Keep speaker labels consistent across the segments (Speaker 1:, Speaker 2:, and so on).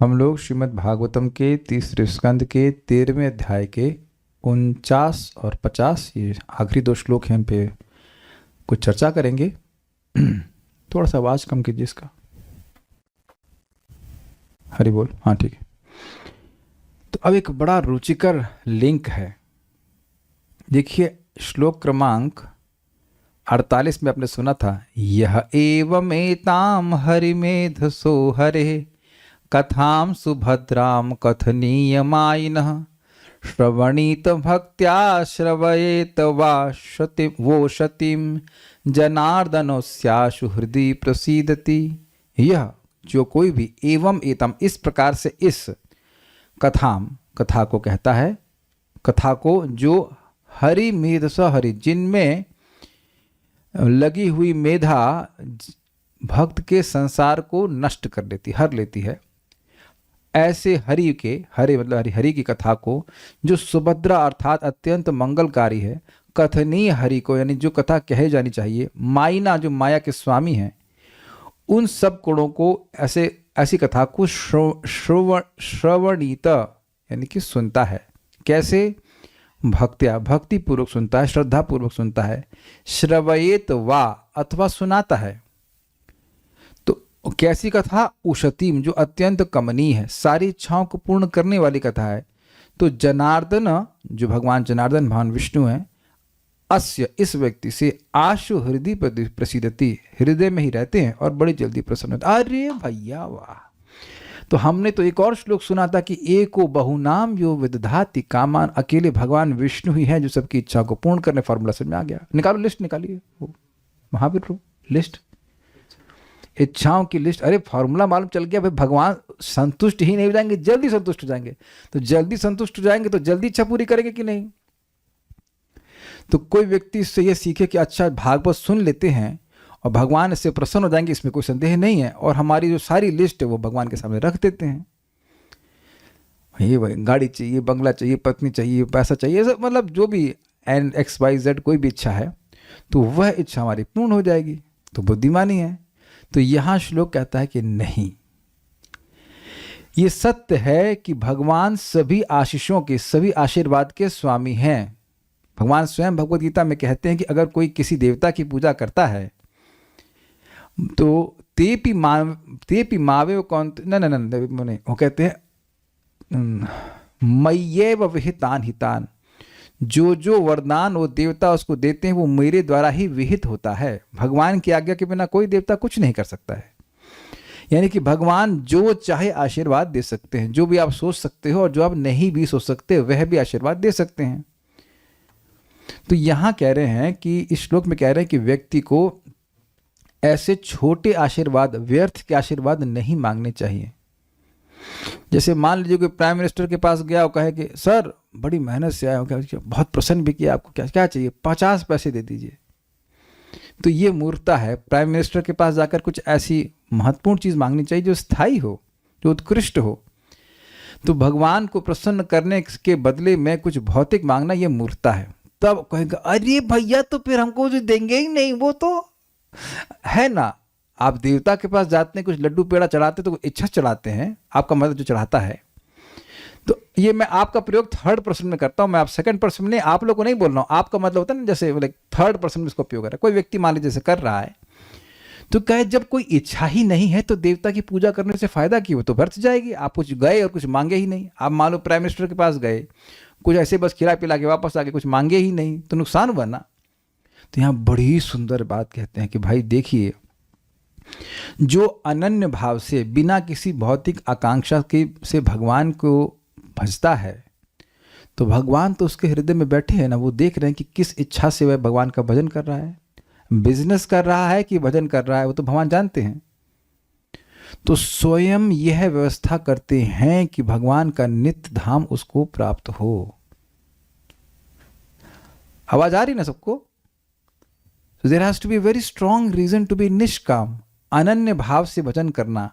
Speaker 1: हम लोग श्रीमद् भागवतम के तीसरे स्कंद के 13वें अध्याय के 49 और 50 ये आखिरी दो श्लोक हैं, हम पे कुछ चर्चा करेंगे। थोड़ा सा आवाज़ कम कीजिए इसका। हरि बोल। हाँ ठीक है। तो अब एक बड़ा रुचिकर लिंक है। देखिए श्लोक क्रमांक 48 में आपने सुना था, यह एवमेताम हरिमेधसो हरे कथाम सुभद्राम कथनीयमायिनः श्रवणीत भक्त्या श्रवयेत वा वो शतिम जनार्दनोस्याशु हृदय प्रसीदति। यह जो कोई भी एवं एतम इस प्रकार से इस कथाम कथा को कहता है, कथा को जो हरि मेधस हरि जिनमें लगी हुई मेधा भक्त के संसार को नष्ट कर देती, हर लेती है, ऐसे हरि के हरे मतलब हरि की कथा को जो सुभद्रा अर्थात अत्यंत मंगलकारी है, कथनीय हरि को यानी जो कथा कहे जानी चाहिए, माइना जो माया के स्वामी हैं, उन सब गुणों को ऐसी कथा को श्रवणीत यानी कि सुनता है। कैसे? भक्त्या भक्ति पूर्वक सुनता है, श्रद्धा पूर्वक सुनता है। श्रवयेत वा अथवा सुनाता है। तो कैसी कथा? उशतीम जो अत्यंत कमनीय है, सारी इच्छाओं को पूर्ण करने वाली कथा है। तो जनार्दन जो भगवान जनार्दन भगवान विष्णु हैं, अस्य इस व्यक्ति से आशु हृदय प्रसिद्धति हृदय में ही रहते हैं और बड़ी जल्दी प्रसन्न होते। अरे भैया वाह! तो हमने तो एक और श्लोक सुना था कि एको बहुनाम यो विदधाति कामान, अकेले भगवान विष्णु ही हैं जो सबकी इच्छा को पूर्ण करने। फॉर्मूला समझ में आ गया? निकालो लिस्ट, निकालिए वो महावीर लिस्ट, इच्छाओं की लिस्ट। अरे फॉर्मूला मालूम चल गया भाई, भगवान संतुष्ट ही नहीं हो जाएंगे, जल्दी संतुष्ट हो जाएंगे। तो जल्दी संतुष्ट हो जाएंगे तो जल्दी इच्छा पूरी करेंगे कि नहीं? तो कोई व्यक्ति इससे ये सीखे कि अच्छा भागवत सुन लेते हैं और भगवान इससे प्रसन्न हो जाएंगे, इसमें कोई संदेह नहीं है, और हमारी जो सारी लिस्ट है वो भगवान के सामने रख देते हैं। ये गाड़ी चाहिए, बंगला चाहिए, पत्नी चाहिए, पैसा चाहिए, सब मतलब जो भी XYZ कोई भी इच्छा है तो वह इच्छा हमारी पूर्ण हो जाएगी। तो बुद्धिमानी है। तो यहाँ श्लोक कहता है कि नहीं, ये सत्य है कि भगवान सभी आशीषों के, सभी आशीर्वाद के स्वामी हैं। भगवान स्वयं भगवद गीता में कहते हैं कि अगर कोई किसी देवता की पूजा करता है तो तेपि मावे कौन न वो कहते हैं मय्येव विहितान हितान, जो वरदान वो देवता उसको देते हैं वो मेरे द्वारा ही विहित होता है। भगवान की आज्ञा के बिना कोई देवता कुछ नहीं कर सकता है। यानी कि भगवान जो चाहे आशीर्वाद दे सकते हैं, जो भी आप सोच सकते हो और जो आप नहीं भी सोच सकते वह भी आशीर्वाद दे सकते हैं। तो यहाँ कह रहे हैं कि इस श्लोक में कह रहे हैं कि व्यक्ति को ऐसे छोटे आशीर्वाद, व्यर्थ के आशीर्वाद नहीं मांगने चाहिए। जैसे मान लीजिए कोई प्राइम मिनिस्टर के पास गया और कहे कि सर बड़ी मेहनत से आया हूँ, क्या बहुत प्रसन्न भी किया, आपको क्या क्या चाहिए, 50 पैसे दे दीजिए। तो ये मूर्खता है। प्राइम मिनिस्टर के पास जाकर कुछ ऐसी महत्वपूर्ण चीज़ मांगनी चाहिए जो स्थायी हो, जो उत्कृष्ट हो। तो भगवान को प्रसन्न करने के बदले में कुछ भौतिक मांगना ये मूर्खता है। तब कहेगा अरे भैया तो फिर हमको जो देंगे ही नहीं, वो तो है ना। आप देवता के पास जाते हैं, कुछ लड्डू पेड़ा चढ़ाते तो इच्छा चढ़ाते हैं, आपका मतलब जो चढ़ाता है। तो ये मैं आपका प्रयोग थर्ड पर्सन में करता हूँ, मैं आप सेकंड पर्सन में नहीं, आप लोगों को नहीं बोल रहा हूँ। आपका मतलब होता है ना, जैसे लाइक थर्ड पर्सन में इसको उपयोग कर रहा है। कोई व्यक्ति मान लीजिए जैसे कर रहा है तो कहे जब कोई इच्छा ही नहीं है तो देवता की पूजा करने से फायदा क्यों? तो व्यर्थ जाएगी। आप कुछ गए और कुछ मांगे ही नहीं। आप मान लो प्राइम मिनिस्टर के पास गए, कुछ ऐसे बस खिला पिला के वापस आके कुछ मांगे ही नहीं, तो नुकसान हुआ ना। तो यहाँ बड़ी सुंदर बात कहते हैं कि भाई देखिए, जो अनन्य भाव से बिना किसी भौतिक आकांक्षा के से भगवान को भजता है, तो भगवान तो उसके हृदय में बैठे हैं ना। वो देख रहे हैं कि किस इच्छा से वह भगवान का भजन कर रहा है, बिजनेस कर रहा है कि भजन कर रहा है, वो तो भगवान जानते हैं। तो स्वयं यह व्यवस्था करते हैं कि भगवान का नित्य धाम उसको प्राप्त हो। आवाज आ रही ना सबको? So there has to be a very strong reason to be निष्काम, अनन्य भाव से भजन करना।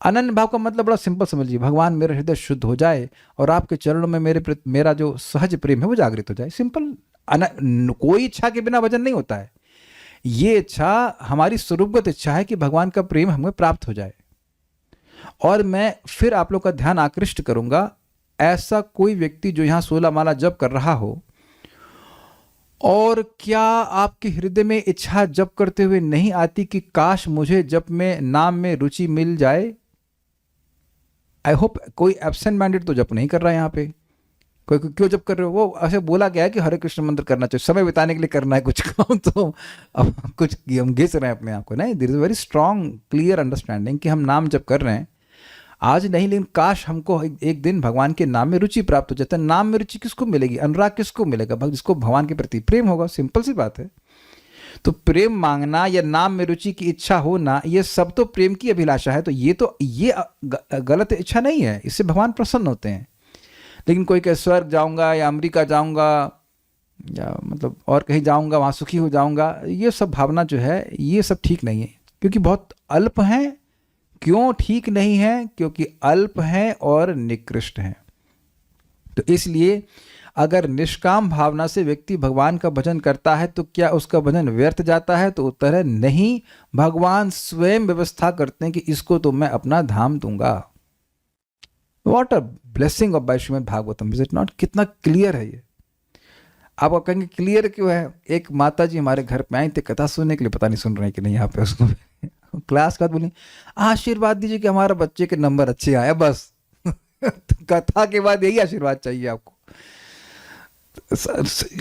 Speaker 1: अनन्य भाव का मतलब बड़ा सिंपल समझिए, भगवान मेरा हृदय शुद्ध हो जाए और आपके चरणों में मेरा जो सहज प्रेम है वो जागृत हो जाए। सिंपल। कोई इच्छा के बिना भजन नहीं होता है। ये इच्छा हमारी स्वरूपगत इच्छा है कि भगवान का प्रेम हमें प्राप्त हो जाए। और मैं फिर आप लोग का ध्यान आकृष्ट करूंगा, ऐसा कोई व्यक्ति जो यहाँ 16 माला जप कर रहा हो, और क्या आपके हृदय में इच्छा जप करते हुए नहीं आती कि काश मुझे जप में नाम में रुचि मिल जाए? आई होप कोई एब्सेंट माइंडेड तो जप नहीं कर रहा है यहाँ पे। कोई क्यों जप कर रहे हो? वो ऐसे बोला गया है कि हरे कृष्ण मंत्र करना चाहिए, समय बिताने के लिए करना है कुछ काम, तो अब कुछ हम घिस रहे हैं अपने आप को। नहीं, there is very strong clear understanding कि हम नाम जप कर रहे हैं आज नहीं, लेकिन काश हमको एक दिन भगवान के नाम में रुचि प्राप्त हो जाता है। नाम में रुचि किसको मिलेगी? अनुराग किसको मिलेगा? जिसको भगवान के प्रति प्रेम होगा। सिंपल सी बात है। तो प्रेम मांगना या नाम में रुचि की इच्छा होना, ये सब तो प्रेम की अभिलाषा है। तो ये गलत इच्छा नहीं है, इससे भगवान प्रसन्न होते हैं। लेकिन कोई कहे स्वर्ग जाऊंगा या अमेरिका जाऊंगा या मतलब और कहीं जाऊंगा, वहाँ सुखी हो जाऊंगा, ये सब भावना जो है ये सब ठीक नहीं है, क्योंकि बहुत अल्प हैं। क्यों ठीक नहीं है? क्योंकि अल्प हैं और निकृष्ट हैं। तो इसलिए अगर निष्काम भावना से व्यक्ति भगवान का भजन करता है तो क्या उसका भजन व्यर्थ जाता है? तो उत्तर है नहीं। भगवान स्वयं व्यवस्था करते हैं कि इसको तो मैं अपना धाम दूंगा। What a blessing of by Shrimad Bhagavatam, is it not? कितना क्लियर है ये। आप कहेंगे क्लियर क्यों है? एक माता जी हमारे घर पे आई थे कथा सुनने के लिए, पता नहीं सुन रहे हैं कि नहीं यहाँ पे, उसको क्लास का बोली आशीर्वाद दीजिए कि हमारा बच्चे के नंबर अच्छे आए, बस। कथा के बाद यही आशीर्वाद चाहिए आपको।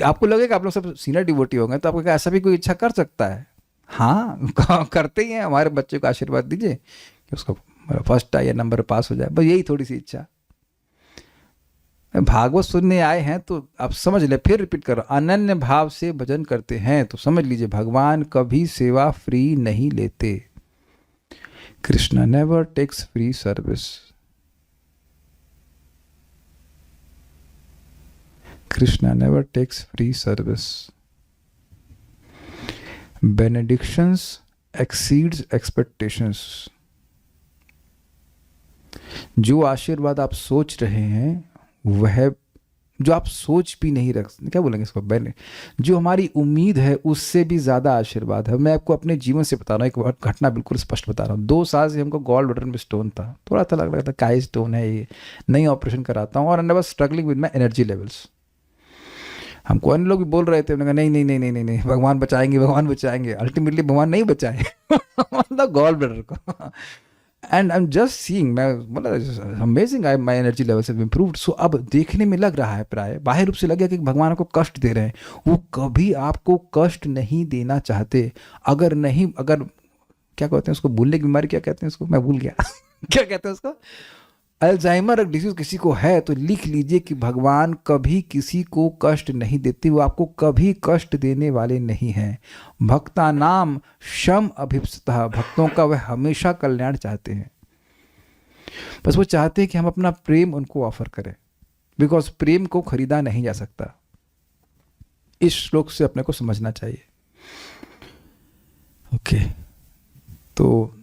Speaker 1: आपको लगेगा आप लोग सब सीनियर डिवोटी होंगे तो आपको ऐसा भी कोई इच्छा कर सकता है? हाँ, करते ही हैं, हमारे बच्चे को आशीर्वाद दीजिए कि उसको फर्स्ट आए या नंबर पास हो जाए, बस यही थोड़ी सी इच्छा। भागवत सुनने आए हैं तो आप समझ ले, फिर रिपीट करो, अनन्य भाव से भजन करते हैं तो समझ लीजिए भगवान कभी सेवा फ्री नहीं लेते। Krishna never takes free service. Krishna never takes free service. Benedictions exceeds expectations. जो आशीर्वाद आप सोच रहे हैं वह, जो आप सोच भी नहीं रख, क्या बोलेंगे इसको, जो हमारी उम्मीद है उससे भी ज़्यादा आशीर्वाद है। मैं आपको अपने जीवन से बता रहा हूँ, एक घटना बिल्कुल स्पष्ट बता रहा हूँ। 2 साल से हमको गॉल ब्लैडर में स्टोन था, थोड़ा सा लग रहा था काय स्टोन है ये, नहीं ऑपरेशन कराता हूँ, और I was struggling with my energy levels. हमको अन्य लोग भी बोल रहे थे, उन्होंने कहा नहीं नहीं नहीं नहीं नहीं नहीं, भगवान बचाएंगे, भगवान बचाएंगे। अल्टीमेटली भगवान नहीं बचाए मतलब गॉल ब्लैडर को। And I am just seeing, मैं मतलब amazing, I my energy levels have improved. So अब देखने में लग रहा है, प्राय बाह्य रूप से लग गया कि भगवान आपको कष्ट दे रहे हैं। वो कभी आपको कष्ट नहीं देना चाहते। अगर क्या कहते हैं उसको, भूलने की बीमारी क्या कहते हैं उसको, मैं भूल गया क्या कहते हैं उसको, अल्जाइमर डिजीज किसी को है तो लिख लीजिए कि भगवान कभी किसी को कष्ट नहीं देते, वो आपको कभी कष्ट देने वाले नहीं हैं। भक्ता नाम शम अभिप्सतः, भक्तों का वह हमेशा कल्याण चाहते हैं। बस वो चाहते हैं कि हम अपना प्रेम उनको ऑफर करें, बिकॉज प्रेम को खरीदा नहीं जा सकता। इस श्लोक से अपने को समझना चाहिए। ओके, तो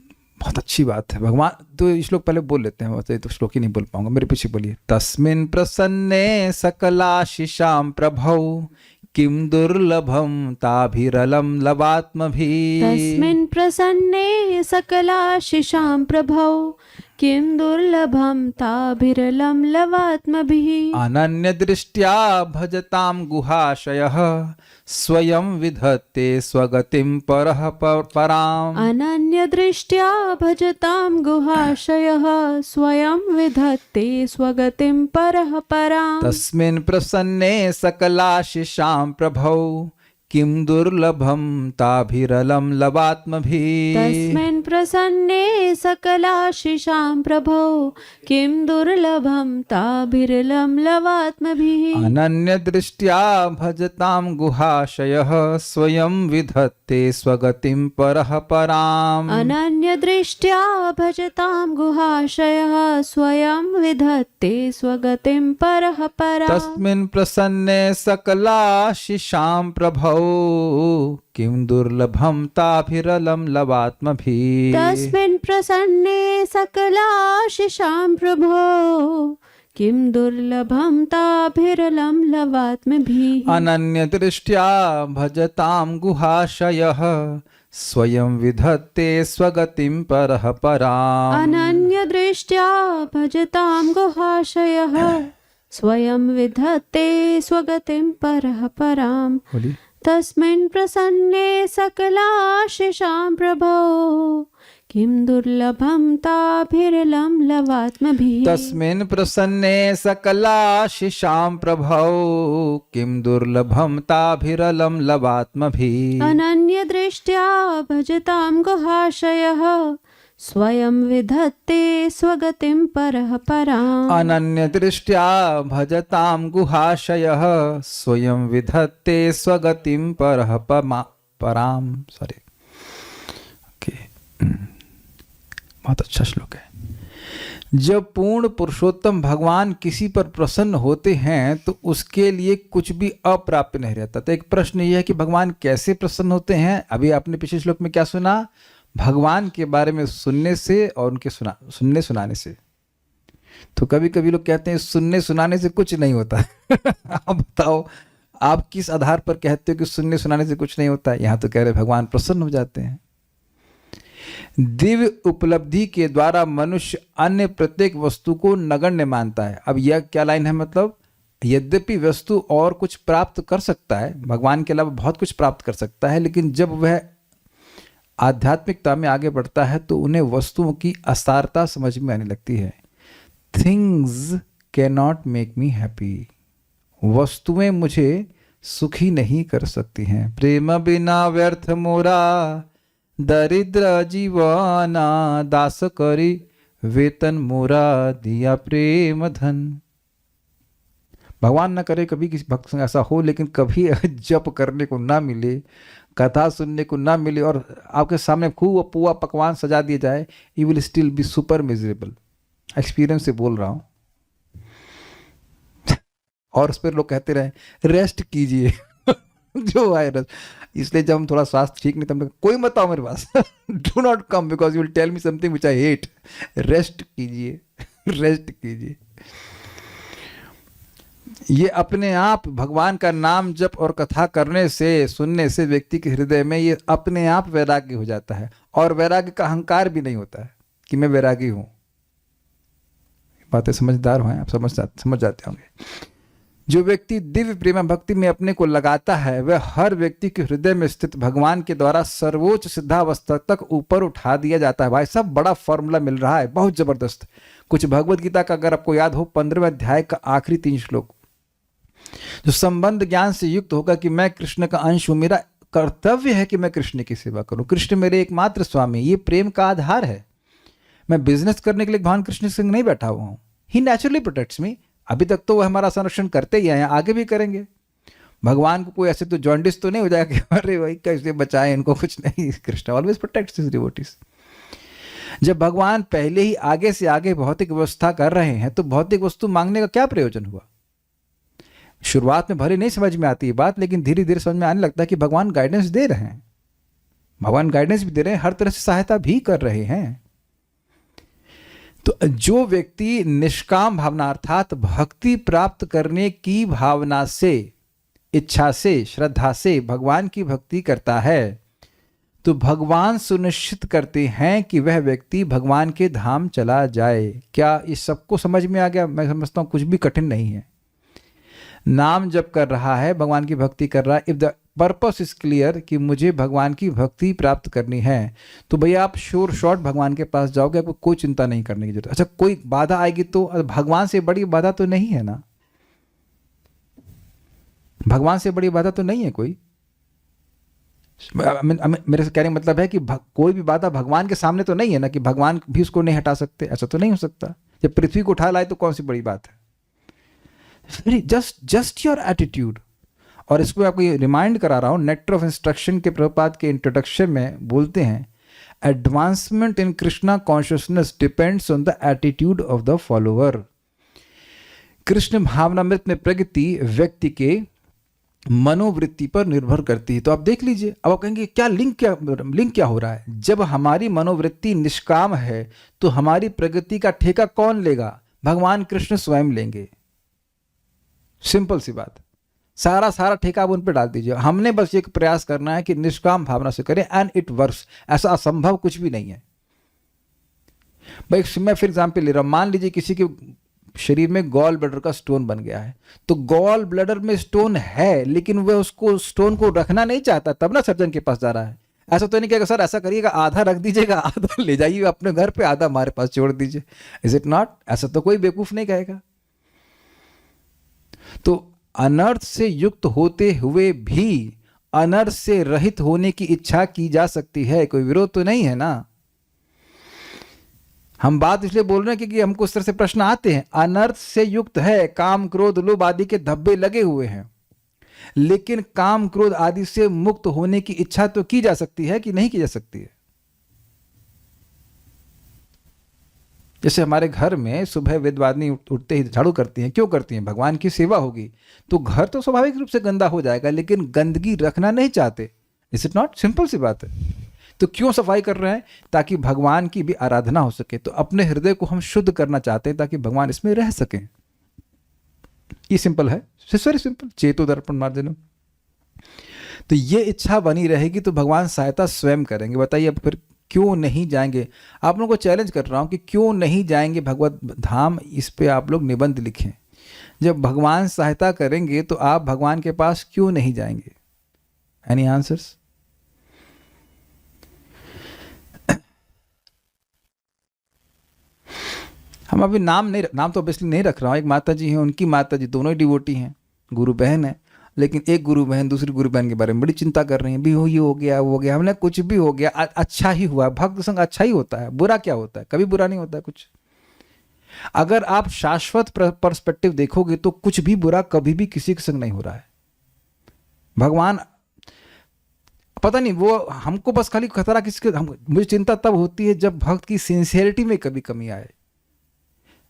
Speaker 1: बहुत अच्छी बात है। भगवान तो श्लोक पहले बोल लेते हैं, तो श्लोक ही नहीं बोल पाऊंगा, मेरे पीछे बोलिए। तस्मिन् प्रसन्ने सकलाशिषां प्रभौ किम दुर्लभम ताभिरलं लवात्मभिः।
Speaker 2: तस्मिन् प्रसन्ने सकलाशिषां प्रभौ किम दुर्लभम ताभिरलं लवात्मभिः।
Speaker 1: अनन्य दृष्ट्या भजतां गुहाशयः स्वयं विधत्ते स्वगतिं परः पराम्।
Speaker 2: अनन्य दृष्ट्या भजतां गुहाशयः स्वयं विधत्ते स्वगतिं परः पराम्।
Speaker 1: तस्मिन् प्रसन्ने सकलाशिषां प्रभौ किम दुर्लभम ताभिरलं लवात्मभिः।
Speaker 2: तस्मिन् प्रसन्ने सकलाशिषां प्रभौ किं दुर्लभं ताभिरलं लवात्मभिः।
Speaker 1: अनन्य दृष्ट्या भजतां गुहाशयः स्वयं विधत्ते स्वगतिं परः पराम्।
Speaker 2: अनन्य दृष्ट्या भजतां गुहाशयः स्वयं विधत्ते स्वगतिं परः पराम्।
Speaker 1: तस्मिन् प्रसन्ने सकलाशिषां प्रभौ किम दुर्लभम ताभिरलं लवात्मभिः।
Speaker 2: तस्मिन् प्रसन्ने सकलाशिषां प्रभो किं दुर्लभं ताभिरलं लवात्मभिः।
Speaker 1: अनन्य दृष्ट्या भजतां गुहाशयः स्वयं विधत्ते स्वगतिं परः पराम्।
Speaker 2: अनन्य दृष्ट्या भजतां गुहाशयः स्वयं विधत्ते स्वगतिं परः पराम्।
Speaker 1: बोलिए।
Speaker 2: तस्मिन् प्रसन्ने सकलाशिषां प्रभो किं दुर्लभं ताभिरलं लवात्मभिः।
Speaker 1: तस्मिन् प्रसन्ने सकलाशिषां प्रभौ किं दुर्लभं ताभिरलं लवात्मभिः।
Speaker 2: अनन्य दृष्ट्या भजतां गुहाशयः स्वयं विधत्ते स्वगतिं परः पराम्।
Speaker 1: अनन्य दृष्ट्या भजतां गुहाशयः स्वयं विधत्ते स्वगतिं परः पराम। सॉरी, ओके, बहुत अच्छा श्लोक है। जब पूर्ण पुरुषोत्तम भगवान किसी पर प्रसन्न होते हैं तो उसके लिए कुछ भी अप्राप्य नहीं रहता। तो एक प्रश्न यह है कि भगवान कैसे प्रसन्न होते हैं। अभी आपने पिछले श्लोक में क्या सुना? भगवान के बारे में सुनने से और उनके सुनने सुनाने से। तो कभी कभी लोग कहते हैं सुनने सुनाने से कुछ नहीं होता। आप बताओ, आप किस आधार पर कहते हो कि सुनने सुनाने से कुछ नहीं होता? यहाँ तो कह रहे भगवान प्रसन्न हो जाते हैं। दिव्य उपलब्धि के द्वारा मनुष्य अन्य प्रत्येक वस्तु को नगण्य मानता है। अब यह क्या लाइन है? मतलब यद्यपि वस्तु और कुछ प्राप्त कर सकता है, भगवान के अलावा बहुत कुछ प्राप्त कर सकता है, लेकिन जब वह आध्यात्मिकता में आगे बढ़ता है तो उन्हें वस्तुओं की असारता समझ में आने लगती है। Things can not make me happy. वस्तुएं मुझे सुखी नहीं कर सकती हैं। प्रेम बिना व्यर्थ मोरा दरिद्र जीवाना, दास करी वेतन मोरा दिया प्रेम धन। भगवान न करे कभी किसी भक्त संग ऐसा हो, लेकिन कभी जप करने को ना मिले, कथा सुनने को ना मिले और आपके सामने खूब पुआ पकवान सजा दिए जाए, you will still be super miserable. Experience से बोल रहा हूं। और उस पर लोग कहते रहे रेस्ट कीजिए। जो वायरस, इसलिए जब हम थोड़ा स्वास्थ्य ठीक नहीं तो हम लोग कोई मत आओ मेरे पास। Do not come because you will tell me something which I hate. Rest कीजिए, रेस्ट कीजिए। ये अपने आप भगवान का नाम जप और कथा करने से, सुनने से व्यक्ति के हृदय में ये अपने आप वैराग्य हो जाता है। और वैराग्य का अहंकार भी नहीं होता है कि मैं वैरागी हूं। बातें समझदार हैं आप, समझ जाते होंगे। जो व्यक्ति दिव्य प्रेम भक्ति में अपने को लगाता है वह हर व्यक्ति के हृदय में स्थित भगवान के द्वारा सर्वोच्च सिद्धावस्था तक ऊपर उठा दिया जाता है। भाई साहब, बड़ा फॉर्मूला मिल रहा है, बहुत जबरदस्त। कुछ भगवत गीता का अगर आपको याद हो 15वें अध्याय का आखिरी 3 श्लोक, जो संबंध ज्ञान से युक्त होगा कि मैं कृष्ण का अंश हूं, मेरा कर्तव्य है कि मैं कृष्ण की सेवा करूं, कृष्ण मेरे एकमात्र स्वामी, ये प्रेम का आधार है। मैं बिजनेस करने के लिए भगवान कृष्ण संग नहीं बैठा हुआ हूं। ही नेचुरली प्रोटेक्ट्स मी। अभी तक तो वह हमारा संरक्षण करते ही हैं, आगे भी करेंगे। भगवान को कोई ऐसे तो जॉन्डिस तो नहीं हो जाएगा कि अरे भाई कैसे बचाएं इनको, कुछ नहीं। Krishna always protects his devotees. जब भगवान पहले ही आगे से आगे भौतिक व्यवस्था कर रहे हैं तो भौतिक वस्तु मांगने का क्या प्रयोजन हुआ? शुरुआत में भले नहीं समझ में आती है बात, लेकिन धीरे धीरे समझ में आने लगता है कि भगवान गाइडेंस दे रहे हैं। भगवान गाइडेंस भी दे रहे हैं, हर तरह से सहायता भी कर रहे हैं। तो जो व्यक्ति निष्काम भावना अर्थात भक्ति प्राप्त करने की भावना से, इच्छा से, श्रद्धा से भगवान की भक्ति करता है तो भगवान सुनिश्चित करते हैं कि वह व्यक्ति भगवान के धाम चला जाए। क्या इस सबको समझ में आ गया? मैं समझता हूं कुछ भी कठिन नहीं है। नाम जप कर रहा है, भगवान की भक्ति कर रहा है, if the purpose is clear कि मुझे भगवान की भक्ति प्राप्त करनी है, तो भैया आप श्योर शॉर्ट भगवान के पास जाओगे, आपको कोई चिंता नहीं करने की जरूरत। अच्छा, कोई बाधा आएगी तो भगवान से बड़ी बाधा तो नहीं है ना? भगवान से बड़ी बाधा तो नहीं है कोई। मेरे से कहने का मतलब है कि कोई भी बाधा भगवान के सामने तो नहीं है ना, कि भगवान भी उसको नहीं हटा सकते। ऐसा तो नहीं हो सकता। जब पृथ्वी को उठा लाए तो कौन सी बड़ी बात है? Just your attitude. और इसको आपको ये रिमाइंड करा रहा हूं, नेक्टर ऑफ इंस्ट्रक्शन के प्रभुपाद के इंट्रोडक्शन में बोलते हैं, advancement in Krishna consciousness depends on the attitude of the follower. Krishna भावनामृत में प्रगति व्यक्ति के मनोवृत्ति पर निर्भर करती है। तो आप देख लीजिए, अब आप कहेंगे क्या लिंक क्या हो रहा है? जब हमारी मनोवृत्ति निष्काम है तो हमारी प्रगति का ठेका कौन लेगा? भगवान कृष्ण स्वयं लेंगे। सिंपल सी बात, सारा ठेका आप उन पर डाल दीजिए। हमने बस एक प्रयास करना है कि निष्काम भावना से करें, एंड इट वर्क्स। ऐसा असंभव कुछ भी नहीं है भाई। मैं फिर एग्जाम्पल ले रहा हूँ, मान लीजिए किसी के शरीर में गॉल ब्लैडर का स्टोन बन गया है, तो गॉल ब्लैडर में स्टोन है लेकिन वह उसको स्टोन को रखना नहीं चाहता, तब ना सर्जन के पास जा रहा है। ऐसा तो नहीं कहेगा सर ऐसा करिएगा, आधा रख दीजिएगा, आधा ले जाइए अपने घर पे, आधा हमारे पास छोड़ दीजिए। Is it not? ऐसा तो कोई बेवकूफ नहीं कहेगा। तो अनर्थ से युक्त होते हुए भी अनर्थ से रहित होने की इच्छा की जा सकती है, कोई विरोध तो नहीं है ना। हम बात इसलिए बोल रहे हैं क्योंकि हमको इस तरह से प्रश्न आते हैं। अनर्थ से युक्त है, काम क्रोध लोभ आदि के धब्बे लगे हुए हैं, लेकिन काम क्रोध आदि से मुक्त होने की इच्छा तो की जा सकती है कि नहीं की जा सकती है? जैसे हमारे घर में सुबह वेदवादिनी उठते ही झाड़ू करती हैं, क्यों करती हैं? भगवान की सेवा होगी। तो घर तो स्वाभाविक रूप से गंदा हो जाएगा, लेकिन गंदगी रखना नहीं चाहते। Is it not? सिंपल सी बात है। तो क्यों सफाई कर रहे हैं? ताकि भगवान की भी आराधना हो सके। तो अपने हृदय को हम शुद्ध करना चाहते हैं ताकि भगवान इसमें रह सकें। ये सिंपल है, वेरी सिंपल। चेतो दर्पण मार्जनम। तो ये इच्छा बनी रहेगी तो भगवान सहायता स्वयं करेंगे। बताइए अब फिर क्यों नहीं जाएंगे? आप लोगों को चैलेंज कर रहा हूं कि क्यों नहीं जाएंगे भगवत धाम, इस पे आप लोग निबंध लिखें। जब भगवान सहायता करेंगे तो आप भगवान के पास क्यों नहीं जाएंगे? Any answers? हम अभी नाम तो ऑब्वियसली नहीं रख रहा हूँ। एक माता जी हैं, उनकी माता जी दोनों ही डिवोटी हैं, गुरु बहन है, लेकिन एक गुरु बहन दूसरी गुरु बहन के बारे में बड़ी चिंता कर रही हैं। भी ये हो गया वो हो गया, हमने कुछ भी हो गया अच्छा ही हुआ। भक्त संग अच्छा ही होता है, बुरा क्या होता है? कभी बुरा नहीं होता है कुछ। अगर आप शाश्वत पर्सपेक्टिव देखोगे तो कुछ भी बुरा कभी भी किसी के संग नहीं हो रहा है। भगवान पता नहीं वो हमको बस खाली खतरा किसके, मुझे चिंता तब होती है जब भक्त की सिंसियरिटी में कभी कमी आए।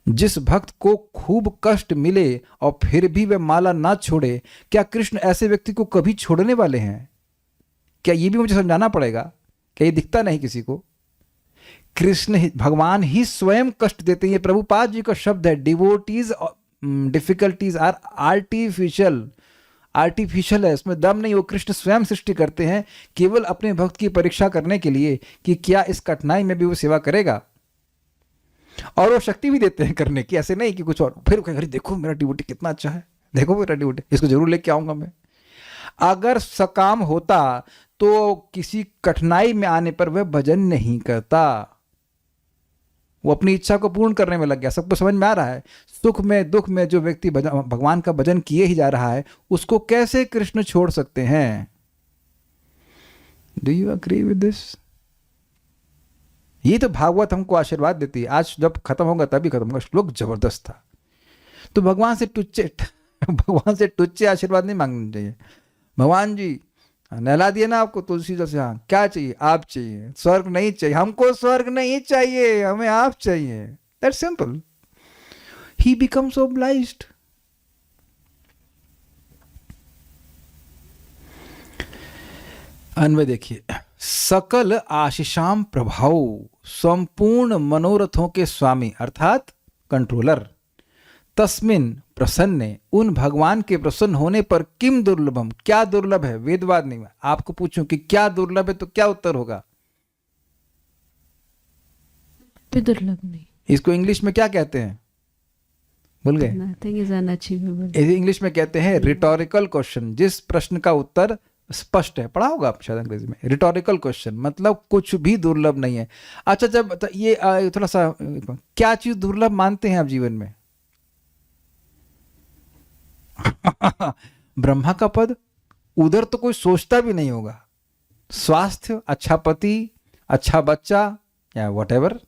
Speaker 1: जिस भक्त को खूब कष्ट मिले और फिर भी वह माला ना छोड़े, क्या कृष्ण ऐसे व्यक्ति को कभी छोड़ने वाले हैं? क्या ये भी मुझे समझाना पड़ेगा? क्या ये दिखता नहीं किसी को? कृष्ण भगवान ही स्वयं कष्ट देते हैं। ये प्रभुपाद जी का शब्द है, डिवोटीज डिफिकल्टीज आर आर्टिफिशियल है, इसमें दम नहीं। वो कृष्ण स्वयं सृष्टि करते हैं केवल अपने भक्त की परीक्षा करने के लिए कि क्या इस कठिनाई में भी वो सेवा करेगा, और वो शक्ति भी देते हैं करने की। ऐसे नहीं कि कुछ और। फिर अरे देखो मेरा डिवोटी कितना अच्छा है, देखो मेरा डिवोटी, इसको जरूर लेके आऊंगा मैं। अगर सकाम होता तो किसी कठिनाई में आने पर वह भजन नहीं करता, वो अपनी इच्छा को पूर्ण करने में लग गया। सबको समझ में आ रहा है? सुख में दुख में जो व्यक्ति भगवान का भजन किए ही जा रहा है, उसको कैसे कृष्ण छोड़ सकते हैं? Do you agree with this? ये तो भागवत हमको आशीर्वाद देती है। आज जब खत्म होगा तभी खत्म होगा। श्लोक जबरदस्त था। तो भगवान से टुच्चे आशीर्वाद नहीं मांगने चाहिए। भगवान जी नहला दिए ना आपको तुलसी जैसे, हाँ क्या चाहिए? आप चाहिए। स्वर्ग नहीं चाहिए हमको, स्वर्ग नहीं चाहिए हमें, आप चाहिए। That's simple. He becomes obliged. अन्वय देखिए, सकल आशीषाम प्रभाव, संपूर्ण मनोरथों के स्वामी अर्थात कंट्रोलर, तस्मिन प्रसन्ने, उन भगवान के प्रसन्न होने पर किम दुर्लभम, क्या दुर्लभ है? वेदवाद नहीं। आपको पूछूं कि क्या दुर्लभ है तो क्या उत्तर होगा?
Speaker 2: दुर्लभ नहीं।
Speaker 1: इसको इंग्लिश में क्या कहते हैं? भूल गए? इंग्लिश में कहते हैं रिटोरिकल क्वेश्चन। जिस प्रश्न का उत्तर स्पष्ट है, पढ़ा होगा आप शायद अंग्रेजी में। रिटोरिकल क्वेश्चन मतलब कुछ भी दुर्लभ नहीं है। अच्छा, जब ये थोड़ा सा, क्या चीज दुर्लभ मानते हैं आप जीवन में? ब्रह्मा का पद, उधर तो कोई सोचता भी नहीं होगा। स्वास्थ्य, अच्छा पति, अच्छा बच्चा, या व्हाटएवर।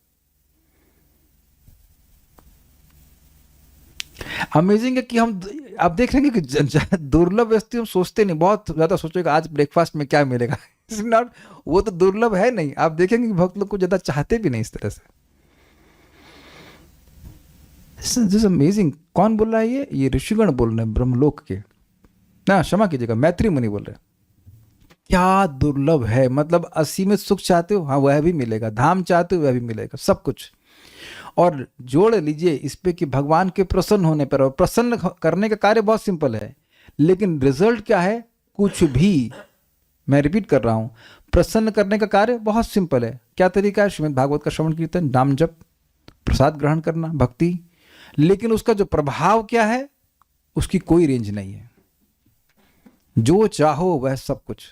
Speaker 1: अमेजिंग है कि हम, आप देख रहे हैं कि दुर्लभ वस्तु हम सोचते नहीं, बहुत ज्यादा सोचेगा आज ब्रेकफास्ट में क्या मिलेगा। नॉट, वो तो दुर्लभ है नहीं। आप देखेंगे कि भक्त लोग को ज्यादा चाहते भी नहीं इस तरह से। This is amazing. कौन बोल रहा है? ये ऋषिगण बोल रहे हैं, ब्रह्मलोक के ना, क्षमा कीजिएगा, मैत्री मुनि बोल रहे हैं। क्या दुर्लभ है, मतलब असीमित सुख चाहते हो, हाँ वह भी मिलेगा। धाम चाहते हो, वह भी मिलेगा, सब कुछ। और जोड़ लीजिए इस पे कि भगवान के प्रसन्न होने पर, और प्रसन्न करने का कार्य बहुत सिंपल है, लेकिन रिजल्ट क्या है? कुछ भी। मैं रिपीट कर रहा हूं, प्रसन्न करने का कार्य बहुत सिंपल है। क्या तरीका है? श्रीमद् भागवत का श्रवण कीर्तन, नाम जप, प्रसाद ग्रहण करना, भक्ति। लेकिन उसका जो प्रभाव क्या है, उसकी कोई रेंज नहीं है। जो चाहो वह सब कुछ।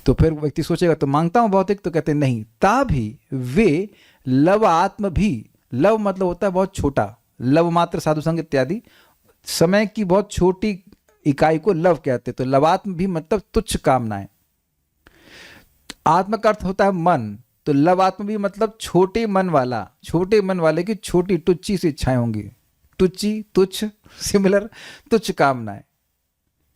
Speaker 1: तो फिर व्यक्ति सोचेगा तो मांगता हूं भौतिक, तो कहते नहीं। ता भी वे लव आत्म भी, लव मतलब होता है बहुत छोटा, लव मात्र साधु संग इत्यादि, समय की बहुत छोटी इकाई को लव कहते। तो लवात्म भी मतलब तुच्छ कामनाएं। आत्म का अर्थ होता है मन, तो लवात्म भी मतलब छोटे मन वाला, छोटे मन वाले की छोटी तुच्छी सी इच्छाएं होंगी। तुच्छी, तुच्छ, सिमिलर, तुच्छ कामनाएं।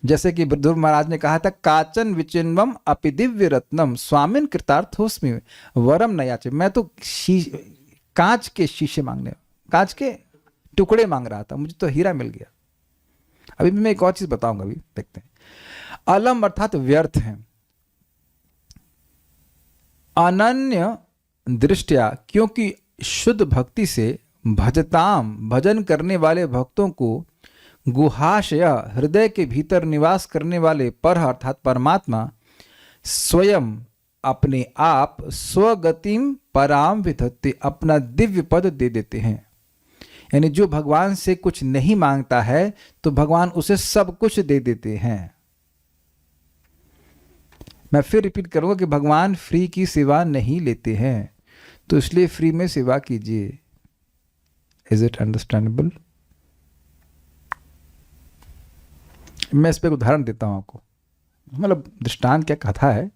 Speaker 1: जैसे कि ध्रुव महाराज ने कहा था, काचन विचिन्वम अपि दिव्य रत्नम स्वामिन कृतार्थोस्मि वरम न याचे। मैं तो कांच के शीशे मांगने, कांच के टुकड़े मांग रहा था, मुझे तो हीरा मिल गया। अभी मैं एक और चीज बताऊंगा, अभी देखते हैं। अलम अर्थात व्यर्थ है। अनन्य दृष्टिया, क्योंकि शुद्ध भक्ति से भजताम, भजन करने वाले भक्तों को गुहाशय, हृदय के भीतर निवास करने वाले पर अर्थात परमात्मा स्वयं अपने आप स्वगतिम पराम विधत्ते, अपना दिव्य पद दे देते हैं। यानी जो भगवान से कुछ नहीं मांगता है तो भगवान उसे सब कुछ दे देते हैं। मैं फिर रिपीट करूंगा कि भगवान फ्री की सेवा नहीं लेते हैं, तो इसलिए फ्री में सेवा कीजिए। Is it understandable? मैं इस पर एक उदाहरण देता हूं आपको, मतलब दृष्टांत क्या, कथा है।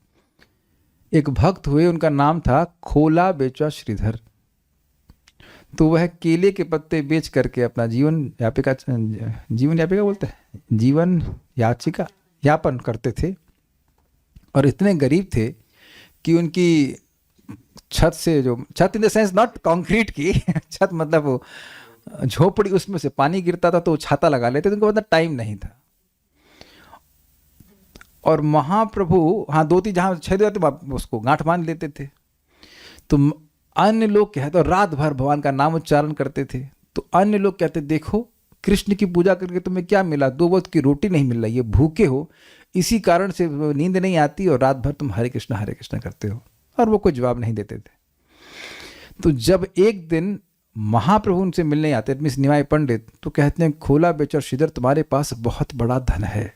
Speaker 1: एक भक्त हुए, उनका नाम था खोला बेचा श्रीधर। तो वह केले के पत्ते बेच करके अपना जीवन यापिका बोलते हैं, जीवन याचिका यापन करते थे। और इतने गरीब थे कि उनकी छत से, जो छत in the sense not concrete की छत मतलब वो झोपड़ी, उसमें से पानी गिरता था तो वो छाता लगा लेते थे, उनको मतलब टाइम नहीं था। और महाप्रभु, हाँ, 2-3 जहाँ छेद होते उसको गांठ बांध लेते थे। तो अन्य लोग कहते, और रात भर भगवान का नाम उच्चारण करते थे। तो अन्य लोग कहते, देखो कृष्ण की पूजा करके तुम्हें क्या मिला, 2 वक्त की रोटी नहीं मिल रही है, भूखे हो, इसी कारण से नींद नहीं आती और रात भर तुम हरे कृष्ण करते हो। और वो कोई जवाब नहीं देते थे। तो जब एक दिन महाप्रभु उनसे मिलने आते, मिस निमाई पंडित, तो कहते हैं, खोला बेचा श्रीधर, तुम्हारे पास बहुत बड़ा धन है।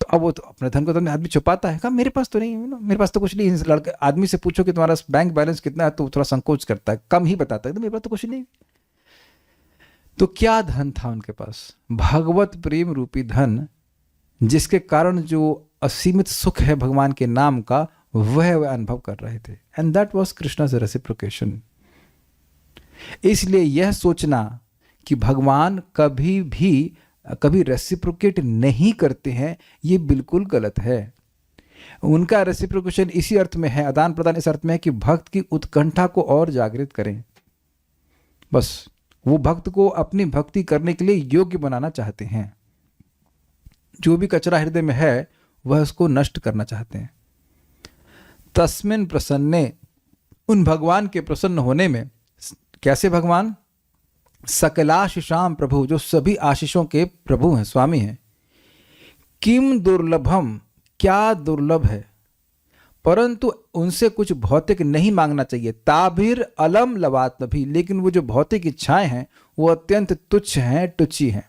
Speaker 1: तो अब वो तो अपने धन को तो आदमी छुपाता है, कहा मेरे पास तो नहीं है, मेरे पास तो कुछ नहीं। लड़के आदमी से पूछो कि तुम्हारा बैंक बैलेंस कितना है, तो थोड़ा संकोच करता है, कम ही बताता है, तो मेरे पास तो कुछ नहीं। तो क्या धन था उनके पास? भगवत प्रेम रूपी धन, जिसके कारण जो असीमित सुख है भगवान के नाम का, वह अनुभव कर रहे थे। And that was Krishna's reciprocation. इसलिए यह सोचना कि भगवान कभी रेसिप्रोकेट नहीं करते हैं, ये बिल्कुल गलत है। उनका रेसिप्रोकेशन इसी अर्थ में है, आदान प्रदान इस अर्थ में है कि भक्त की उत्कंठा को और जागृत करें। बस वो भक्त को अपनी भक्ति करने के लिए योग्य बनाना चाहते हैं। जो भी कचरा हृदय में है वह उसको नष्ट करना चाहते हैं। तस्मिन प्रसन्ने, उन भगवान के प्रसन्न होने में। कैसे भगवान? सकलाशिषाम प्रभु, जो सभी आशीषों के प्रभु हैं, स्वामी हैं। किम दुर्लभम, क्या दुर्लभ है, परंतु उनसे कुछ भौतिक नहीं मांगना चाहिए। ताभिर अलम लवात्म भी, लेकिन वो जो भौतिक इच्छाएं हैं वो अत्यंत तुच्छ हैं, टुच्ची हैं।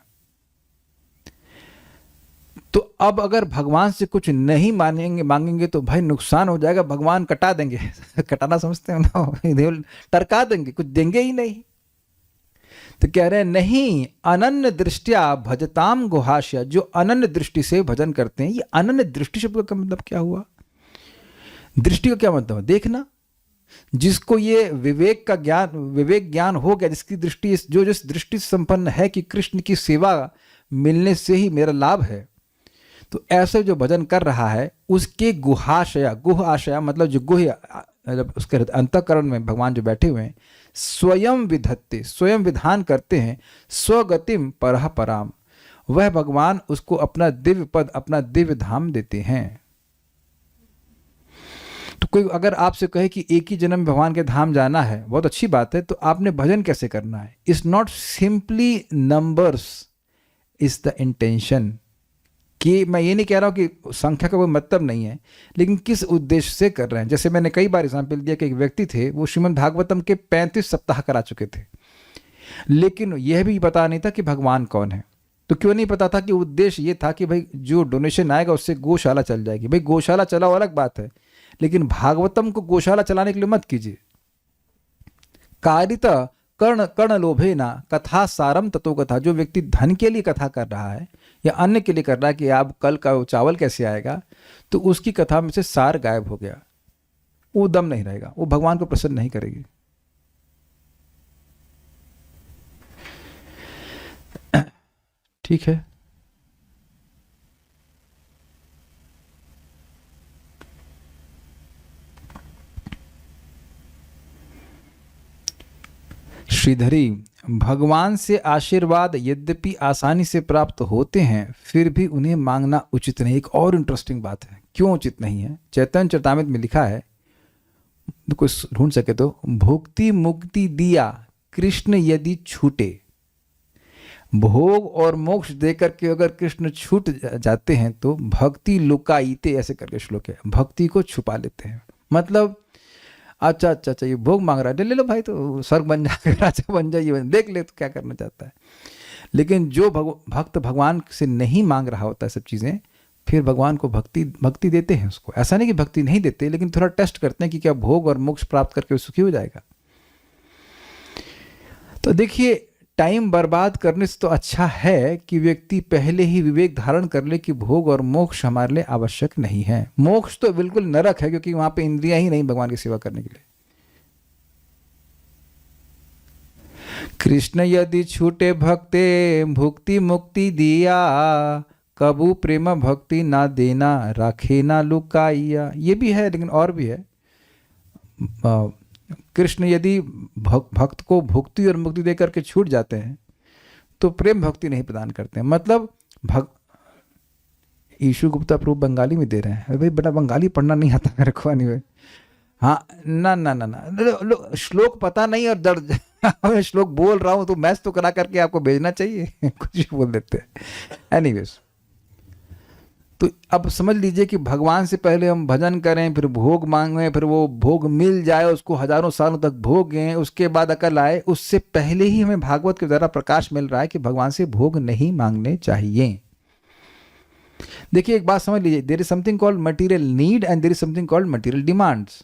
Speaker 1: तो अब अगर भगवान से कुछ नहीं मांगेंगे तो भाई नुकसान हो जाएगा, भगवान कटा देंगे कटाना समझते हो ना, टरका देंगे, कुछ देंगे ही नहीं। तो कह रहे हैं नहीं, अनन्य दृष्टिया भजताम गुहाश्या, जो अनन्य दृष्टि से भजन करते हैं। ये अनन्य दृष्टि शब्द का मतलब क्या हुआ? दृष्टि का क्या मतलब है? देखना। जिसको ये विवेक ज्ञान हो गया, जिसकी दृष्टि, जो जिस दृष्टि से संपन्न है कि कृष्ण की सेवा मिलने से ही मेरा लाभ है, तो ऐसे जो भजन कर रहा है उसके गुहाशया, गुह आशया मतलब जो गुह, उसके अंतःकरण में भगवान जो बैठे हुए हैं, स्वयं विधत्ते, स्वयं विधान करते हैं, स्वगतिम परह पराम, वह भगवान उसको अपना दिव्य पद, अपना दिव्य धाम देते हैं। तो कोई अगर आपसे कहे कि एक ही जन्म में भगवान के धाम जाना है, बहुत अच्छी बात है, तो आपने भजन कैसे करना है? It's not simply numbers, is the intention. कि मैं ये नहीं कह रहा हूँ कि संख्या का कोई मतलब नहीं है, लेकिन किस उद्देश्य से कर रहे हैं। जैसे मैंने कई बार एग्जाम्पल दिया कि एक व्यक्ति थे, वो श्रीमद् भागवतम के 35 सप्ताह करा चुके थे, लेकिन यह भी पता नहीं था कि भगवान कौन है। तो क्यों नहीं पता था? कि उद्देश्य ये था कि भाई जो डोनेशन आएगा उससे गौशाला चल जाएगी। भाई गौशाला चलाओ अलग बात है, लेकिन भागवतम को गौशाला चलाने के लिए मत कीजिए। कारिता कर्ण कर्ण लोभे ना कथा सारम ततो कथा। जो व्यक्ति धन के लिए कथा कर रहा है या अन्य के लिए कर रहा है कि आप कल का चावल कैसे आएगा, तो उसकी कथा में से सार गायब हो गया, वो दम नहीं रहेगा, वो भगवान को प्रसन्न नहीं करेगी। ठीक है, श्रीधरी, भगवान से आशीर्वाद यद्यपि आसानी से प्राप्त होते हैं, फिर भी उन्हें मांगना उचित नहीं। एक और इंटरेस्टिंग बात है, क्यों उचित नहीं है? चैतन्य चरितामृत में लिखा है, कोई ढूंढ सके तो, भुक्ति मुक्ति दिया कृष्ण यदि छूटे। भोग और मोक्ष देकर के अगर कृष्ण छूट जाते हैं तो भक्ति लुकाईते, ऐसे करके श्लोक है, भक्ति को छुपा लेते हैं। मतलब अच्छा अच्छा अच्छा, ये भोग मांग रहा है, ले लो भाई, तो स्वर्ग बन जाएगा, राजा बन जाइए, देख ले तो क्या करना चाहता है। लेकिन जो भक्त भगवान से नहीं मांग रहा होता है सब चीज़ें, फिर भगवान को भक्ति देते हैं उसको। ऐसा नहीं कि भक्ति नहीं देते, लेकिन थोड़ा टेस्ट करते हैं कि क्या भोग और मोक्ष प्राप्त करके वो सुखी हो जाएगा। तो देखिए, टाइम बर्बाद करने से तो अच्छा है कि व्यक्ति पहले ही विवेक धारण कर ले कि भोग और मोक्ष हमारे लिए आवश्यक नहीं है। मोक्ष तो बिल्कुल नरक है, क्योंकि वहां पे इंद्रियां ही नहीं भगवान की सेवा करने के लिए। कृष्ण यदि छूटे भक्ते भुक्ति मुक्ति दिया, कबू प्रेम भक्ति ना देना राखे ना लुकाइया। ये भी है, लेकिन और भी है। कृष्ण यदि भक्त को भुक्ति और मुक्ति देकर के छूट जाते हैं तो प्रेम भक्ति नहीं प्रदान करते हैं। मतलब ईशु गुप्ता प्रभु बंगाली में दे रहे हैं। भाई बेटा, बंगाली पढ़ना नहीं आता मेरे को, नहीं। हाँ, ना ना ना ना, श्लोक पता नहीं और दर्द मैं श्लोक बोल रहा हूँ तो मैच तो करा करके आपको भेजना चाहिए कुछ भी बोल देते हैं। एनीवेज, तो अब समझ लीजिए कि भगवान से पहले हम भजन करें, फिर भोग मांगें, फिर वो भोग मिल जाए, उसको हजारों सालों तक भोगें, उसके बाद अकल आए। उससे पहले ही हमें भागवत के द्वारा प्रकाश मिल रहा है कि भगवान से भोग नहीं मांगने चाहिए। देखिए, एक बात समझ लीजिए, there is something called material need and there is something called material demands.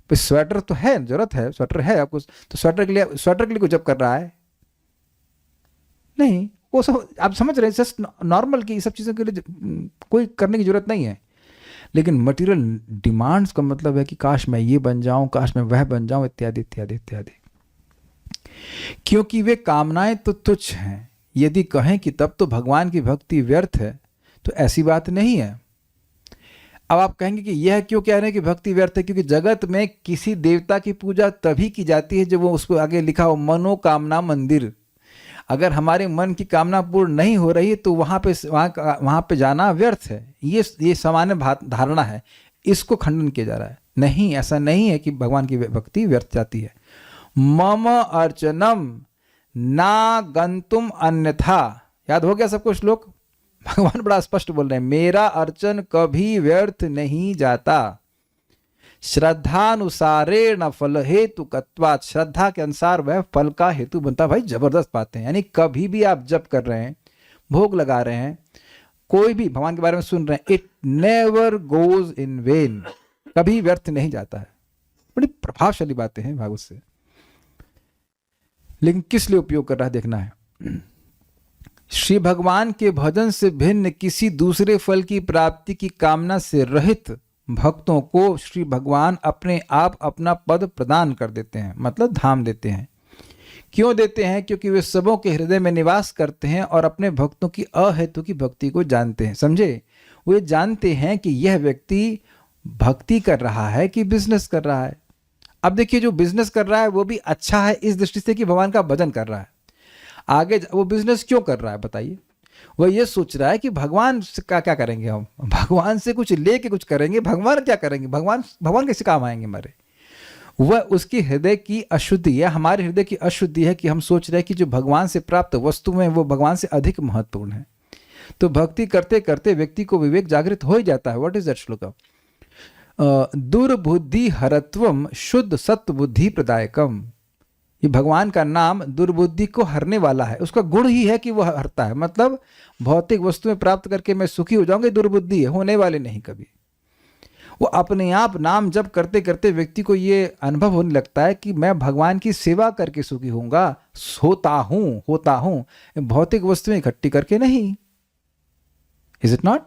Speaker 1: Sweater तो है, जरूरत है, स्वेटर है आपको, तो स्वेटर के लिए कुछ जब कर रहा है नहीं, वो सब आप समझ रहे हैं, जस्ट नॉर्मल की सब चीज़ों के लिए कोई करने की जरूरत नहीं है। लेकिन मटेरियल डिमांड्स का मतलब है कि काश मैं ये बन जाऊं, काश मैं वह बन जाऊं, इत्यादि इत्यादि इत्यादि। क्योंकि वे कामनाएं तो तुच्छ हैं। यदि कहें कि तब तो भगवान की भक्ति व्यर्थ है, तो ऐसी बात नहीं है। अब आप कहेंगे कि यह क्यों कह रहे हैं कि भक्ति व्यर्थ है? क्योंकि जगत में किसी देवता की पूजा तभी की जाती है जब वो उसको आगे लिखा हो मनोकामना मंदिर। अगर हमारे मन की कामना पूर्ण नहीं हो रही है तो वहाँ पे जाना व्यर्थ है। ये सामान्य धारणा है, इसको खंडन किया जा रहा है। नहीं, ऐसा नहीं है कि भगवान की भक्ति व्यर्थ जाती है। मम अर्चनम ना गंतुम अन्यथा, याद हो गया सबको श्लोक? भगवान बड़ा स्पष्ट बोल रहे हैं, मेरा अर्चन कभी व्यर्थ नहीं जाता। श्रद्धानुसारेण फल हेतु कत्वात्, श्रद्धा के अनुसार वह फल का हेतु बनता। भाई जबरदस्त बातें हैं। यानी कभी भी आप जप कर रहे हैं, भोग लगा रहे हैं, कोई भी भगवान के बारे में सुन रहे हैं, it never goes in when, कभी व्यर्थ नहीं जाता है। बड़ी प्रभावशाली बातें हैं भागवत से। लेकिन किस लिए उपयोग कर रहा है देखना है। श्री भगवान के भजन से भिन्न किसी दूसरे फल की प्राप्ति की कामना से रहित भक्तों को श्री भगवान अपने आप अपना पद प्रदान कर देते हैं, मतलब धाम देते हैं। क्यों देते हैं? क्योंकि वे सबों के हृदय में निवास करते हैं और अपने भक्तों की अहेतु की भक्ति को जानते हैं। समझे? वे जानते हैं कि यह व्यक्ति भक्ति कर रहा है कि बिजनेस कर रहा है। अब देखिए, जो बिजनेस कर रहा है वो भी अच्छा है इस दृष्टि से कि भगवान का भजन कर रहा है। आगे वो बिजनेस क्यों कर रहा है बताइए? वह ये सोच रहा है कि भगवान से क्या करेंगे, हम भगवान से कुछ लेके कुछ करेंगे, भगवान क्या करेंगे, भगवान कैसे काम आएंगे हमारे। वह उसकी हृदय की अशुद्धि है, हमारे हृदय की अशुद्धि है कि हम सोच रहे हैं कि जो भगवान से प्राप्त वस्तु में वो भगवान से अधिक महत्वपूर्ण है। तो भक्ति करते करते व्यक्ति को विवेक जागृत हो ही जाता है। व्हाट इज दैट श्लोक? दुर्बुद्धि हरत्वम शुद्ध सत्व बुद्धि प्रदायकम। ये भगवान का नाम दुर्बुद्धि को हरने वाला है, उसका गुण ही है कि वह हरता है। मतलब भौतिक वस्तुएं प्राप्त करके मैं सुखी हो जाऊंगा, दुर्बुद्धि है, होने वाले नहीं कभी। वो अपने आप नाम जप करते करते व्यक्ति को ये अनुभव होने लगता है कि मैं भगवान की सेवा करके सुखी होऊंगा, होता हूं, भौतिक वस्तुएं इकट्ठी करके नहीं। Is it not?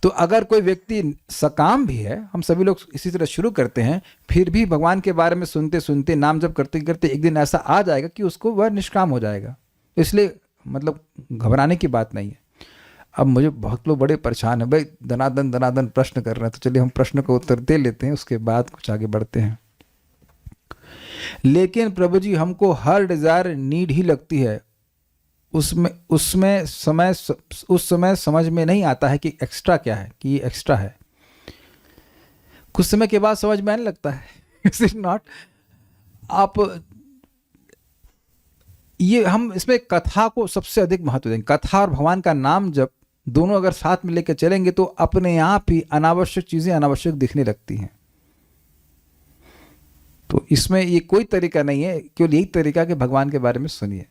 Speaker 1: तो अगर कोई व्यक्ति सकाम भी है, हम सभी लोग इसी तरह शुरू करते हैं, फिर भी भगवान के बारे में सुनते सुनते नाम जप करते करते एक दिन ऐसा आ जाएगा कि उसको वह निष्काम हो जाएगा। इसलिए मतलब घबराने की बात नहीं है। अब मुझे बहुत लोग बड़े परेशान हैं, भाई दनादन प्रश्न कर रहे हैं, तो चलिए हम प्रश्न का उत्तर दे लेते हैं, उसके बाद कुछ आगे बढ़ते हैं। लेकिन प्रभु जी हमको हर डिजायर नीड ही लगती है, उस समय समझ में नहीं आता है कि एक्स्ट्रा क्या है, कि ये एक्स्ट्रा है। कुछ समय के बाद समझ में आने लगता है। Is it not? आप ये हम इसमें कथा को सबसे अधिक महत्व देंगे। कथा और भगवान का नाम जब दोनों अगर साथ में लेकर चलेंगे तो अपने आप ही अनावश्यक चीजें अनावश्यक दिखने लगती हैं। तो इसमें ये कोई तरीका नहीं है, केवल यही तरीका कि भगवान के बारे में सुनिए।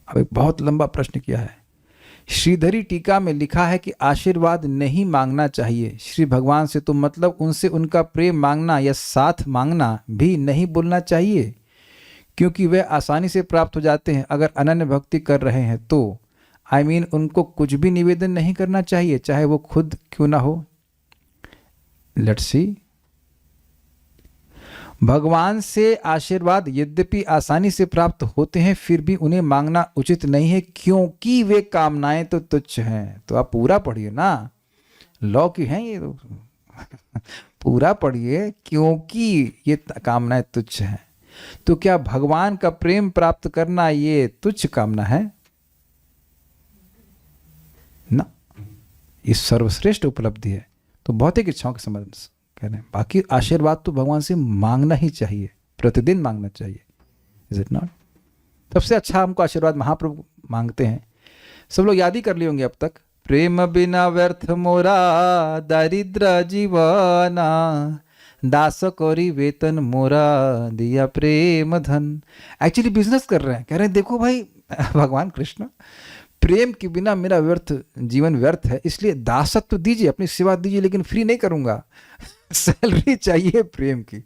Speaker 1: अब एक बहुत लंबा प्रश्न किया है। श्रीधरी टीका में लिखा है कि आशीर्वाद नहीं मांगना चाहिए श्री भगवान से, तो मतलब उनसे उनका प्रेम मांगना या साथ मांगना भी नहीं बोलना चाहिए, क्योंकि वे आसानी से प्राप्त हो जाते हैं अगर अनन्य भक्ति कर रहे हैं तो। उनको कुछ भी निवेदन नहीं करना चाहिए, चाहे वो खुद क्यों ना हो। Let's see. भगवान से आशीर्वाद यद्यपि आसानी से प्राप्त होते हैं, फिर भी उन्हें मांगना उचित नहीं है, क्योंकि वे कामनाएं तो तुच्छ हैं। तो आप पूरा पढ़िए ना, लॉ की हैं ये तो। पूरा पढ़िए, क्योंकि ये कामनाएं तुच्छ हैं। तो क्या भगवान का प्रेम प्राप्त करना ये तुच्छ कामना है? ना, ये सर्वश्रेष्ठ उपलब्धि है। तो भौतिक इच्छाओं के संबंध कह रहे हैं। बाकी आशीर्वाद तो भगवान से मांगना ही चाहिए, प्रतिदिन मांगना चाहिए। Is it not? सबसे अच्छा हमको आशीर्वाद महाप्रभु मांगते हैं, सब लोग याद ही कर लिए होंगे अब तक। प्रेम बिना व्यर्थ मोरा दारिद्र जीवना, दास कोरी वेतन मोरा दिया प्रेम धन। एक्चुअली बिजनेस कर रहे हैं, कह रहे हैं देखो भाई भगवान कृष्ण, प्रेम के बिना मेरा जीवन व्यर्थ है, इसलिए दासत्व तो दीजिए, अपनी सेवा दीजिए, लेकिन फ्री नहीं करूंगा। सैलरी चाहिए प्रेम की।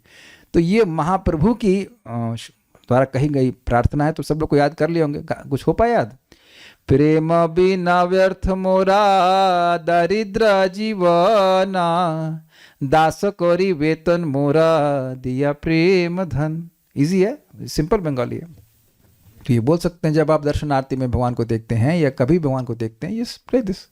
Speaker 1: तो ये महाप्रभु की द्वारा कही गई प्रार्थना है। तो सब लोग को याद कर लिए होंगे, कुछ हो पाया याद? प्रेम बिना व्यर्थ मोरा दारिद्र जीवना, दास कोरी वेतन मोरा दिया प्रेम धन। इजी है, सिंपल बंगाली है। तो ये बोल सकते हैं जब आप दर्शनार्थी में भगवान को देखते हैं या कभी भगवान को देखते हैं, यस प्रे दिस।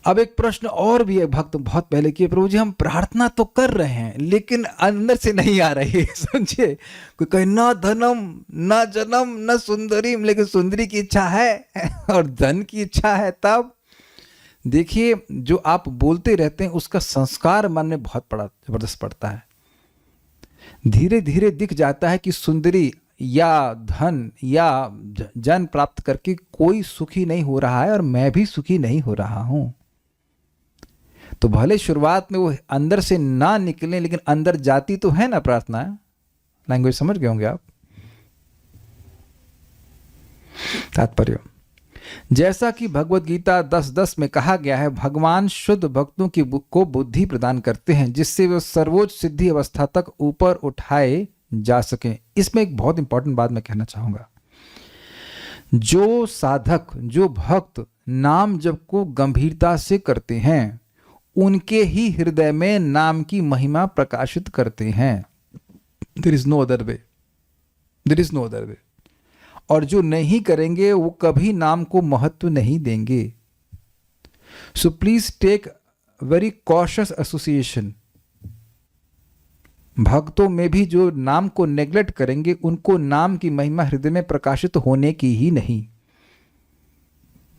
Speaker 1: अब एक प्रश्न और भी है, भक्त बहुत पहले किए, प्रभु जी हम प्रार्थना तो कर रहे हैं लेकिन अंदर से नहीं आ रही है। समझिए, कोई कहे ना धनम ना जन्म ना सुंदरीम, लेकिन सुंदरी की इच्छा है और धन की इच्छा है। तब देखिए, जो आप बोलते रहते हैं उसका संस्कार मन में बहुत जबरदस्त पड़ता है। धीरे धीरे दिख जाता है कि सुंदरी या धन या जन प्राप्त करके कोई सुखी नहीं हो रहा है और मैं भी सुखी नहीं हो रहा हूं। तो भले शुरुआत में वो अंदर से ना निकले, लेकिन अंदर जाती तो है ना प्रार्थना। लैंग्वेज समझ गए होंगे आप। तात्पर्य, जैसा कि भगवत गीता 10:10 में कहा गया है, भगवान शुद्ध भक्तों को बुद्धि प्रदान करते हैं जिससे वे सर्वोच्च सिद्धि अवस्था तक ऊपर उठाए जा सकें। इसमें एक बहुत इंपॉर्टेंट बात मैं कहना चाहूंगा। जो साधक, जो भक्त नाम जप को गंभीरता से करते हैं, उनके ही हृदय में नाम की महिमा प्रकाशित करते हैं। There is no other way, there is no other way. और जो नहीं करेंगे वो कभी नाम को महत्व नहीं देंगे। So please take very cautious association. भक्तों में भी जो नाम को नेग्लेक्ट करेंगे उनको नाम की महिमा हृदय में प्रकाशित होने की ही नहीं।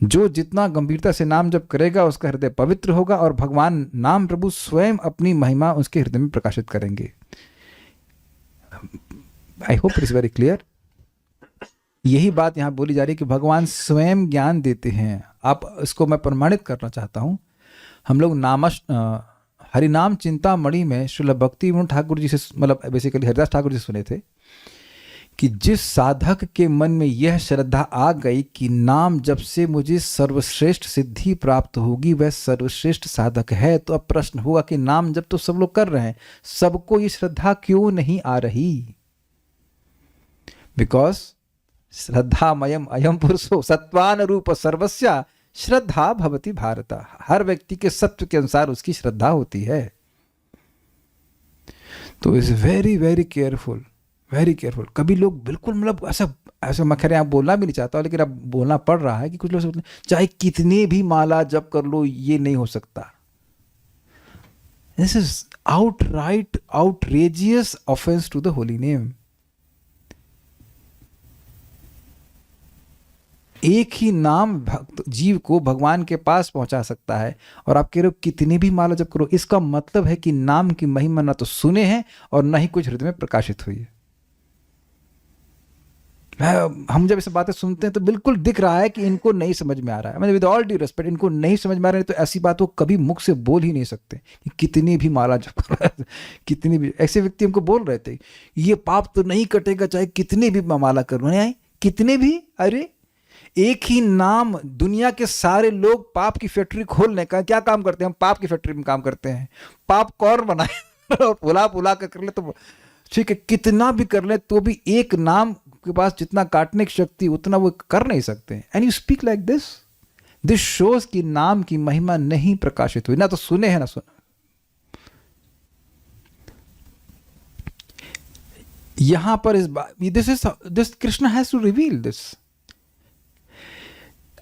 Speaker 1: जो जितना गंभीरता से नाम जप करेगा उसका हृदय पवित्र होगा और भगवान नाम प्रभु स्वयं अपनी महिमा उसके हृदय में प्रकाशित करेंगे। I hope it is very clear. यही बात यहाँ बोली जा रही है कि भगवान स्वयं ज्ञान देते हैं। आप इसको मैं प्रमाणित करना चाहता हूँ। हम लोग हरिनाम चिंतामणि में श्रील भक्ति विनोद ठाकुर जी से, मतलब बेसिकली हरिदास ठाकुर जी से सुने थे कि जिस साधक के मन में यह श्रद्धा आ गई कि नाम जब से मुझे सर्वश्रेष्ठ सिद्धि प्राप्त होगी वह सर्वश्रेष्ठ साधक है, तो अब प्रश्न होगा कि नाम जब तो सब लोग कर रहे हैं, सबको ये श्रद्धा क्यों नहीं आ रही? बिकॉज श्रद्धामयम अयम पुरुषो सत्वान रूप सर्वस्या श्रद्धा भवति भारत। हर व्यक्ति के सत्व के अनुसार उसकी श्रद्धा होती है। तो is very very careful, very careful. कभी लोग बिल्कुल मतलब ऐसा मैं खैर यहाँ बोलना भी नहीं चाहता हूँ, लेकिन अब बोलना पड़ रहा है कि कुछ लोग सोचते हैं चाहे कितने भी माला जप कर लो ये नहीं हो सकता। This is outright outrageous offence to the holy name. एक ही नाम भक्त जीव को भगवान के पास पहुंचा सकता है, और आप कह रहे हो कितने भी माला जप करो, इसका मतलब है कि नाम की महिमा ना तो सुने हैं और ना ही कुछ हृदय में प्रकाशित हुई है। हम जब ऐसे बातें सुनते हैं तो बिल्कुल दिख रहा है कि इनको नहीं समझ में आ रहा है। मतलब विद ऑल ड्यू रेस्पेक्ट, इनको नहीं समझ में आ रहा है, तो ऐसी बात वो कभी मुख से बोल ही नहीं सकते कि कितनी भी माला जप करो। कितनी भी ऐसे व्यक्ति हमको बोल रहे थे ये पाप तो नहीं कटेगा चाहे कितनी भी माला करो। नहीं, कितने भी, अरे एक ही नाम। दुनिया के सारे लोग पाप की फैक्ट्री खोलने का क्या काम करते हैं? हम पाप की फैक्ट्री में काम करते हैं। पाप कौन बनाए और पुला कर ले तो ठीक है, कितना भी कर ले तो भी एक नाम के पास जितना काटने की शक्ति उतना वो कर नहीं सकते। And you speak like this shows कि नाम की महिमा नहीं प्रकाशित हुई, ना तो सुने हैं ना सुना। यहां पर इस बात this Krishna has to reveal this.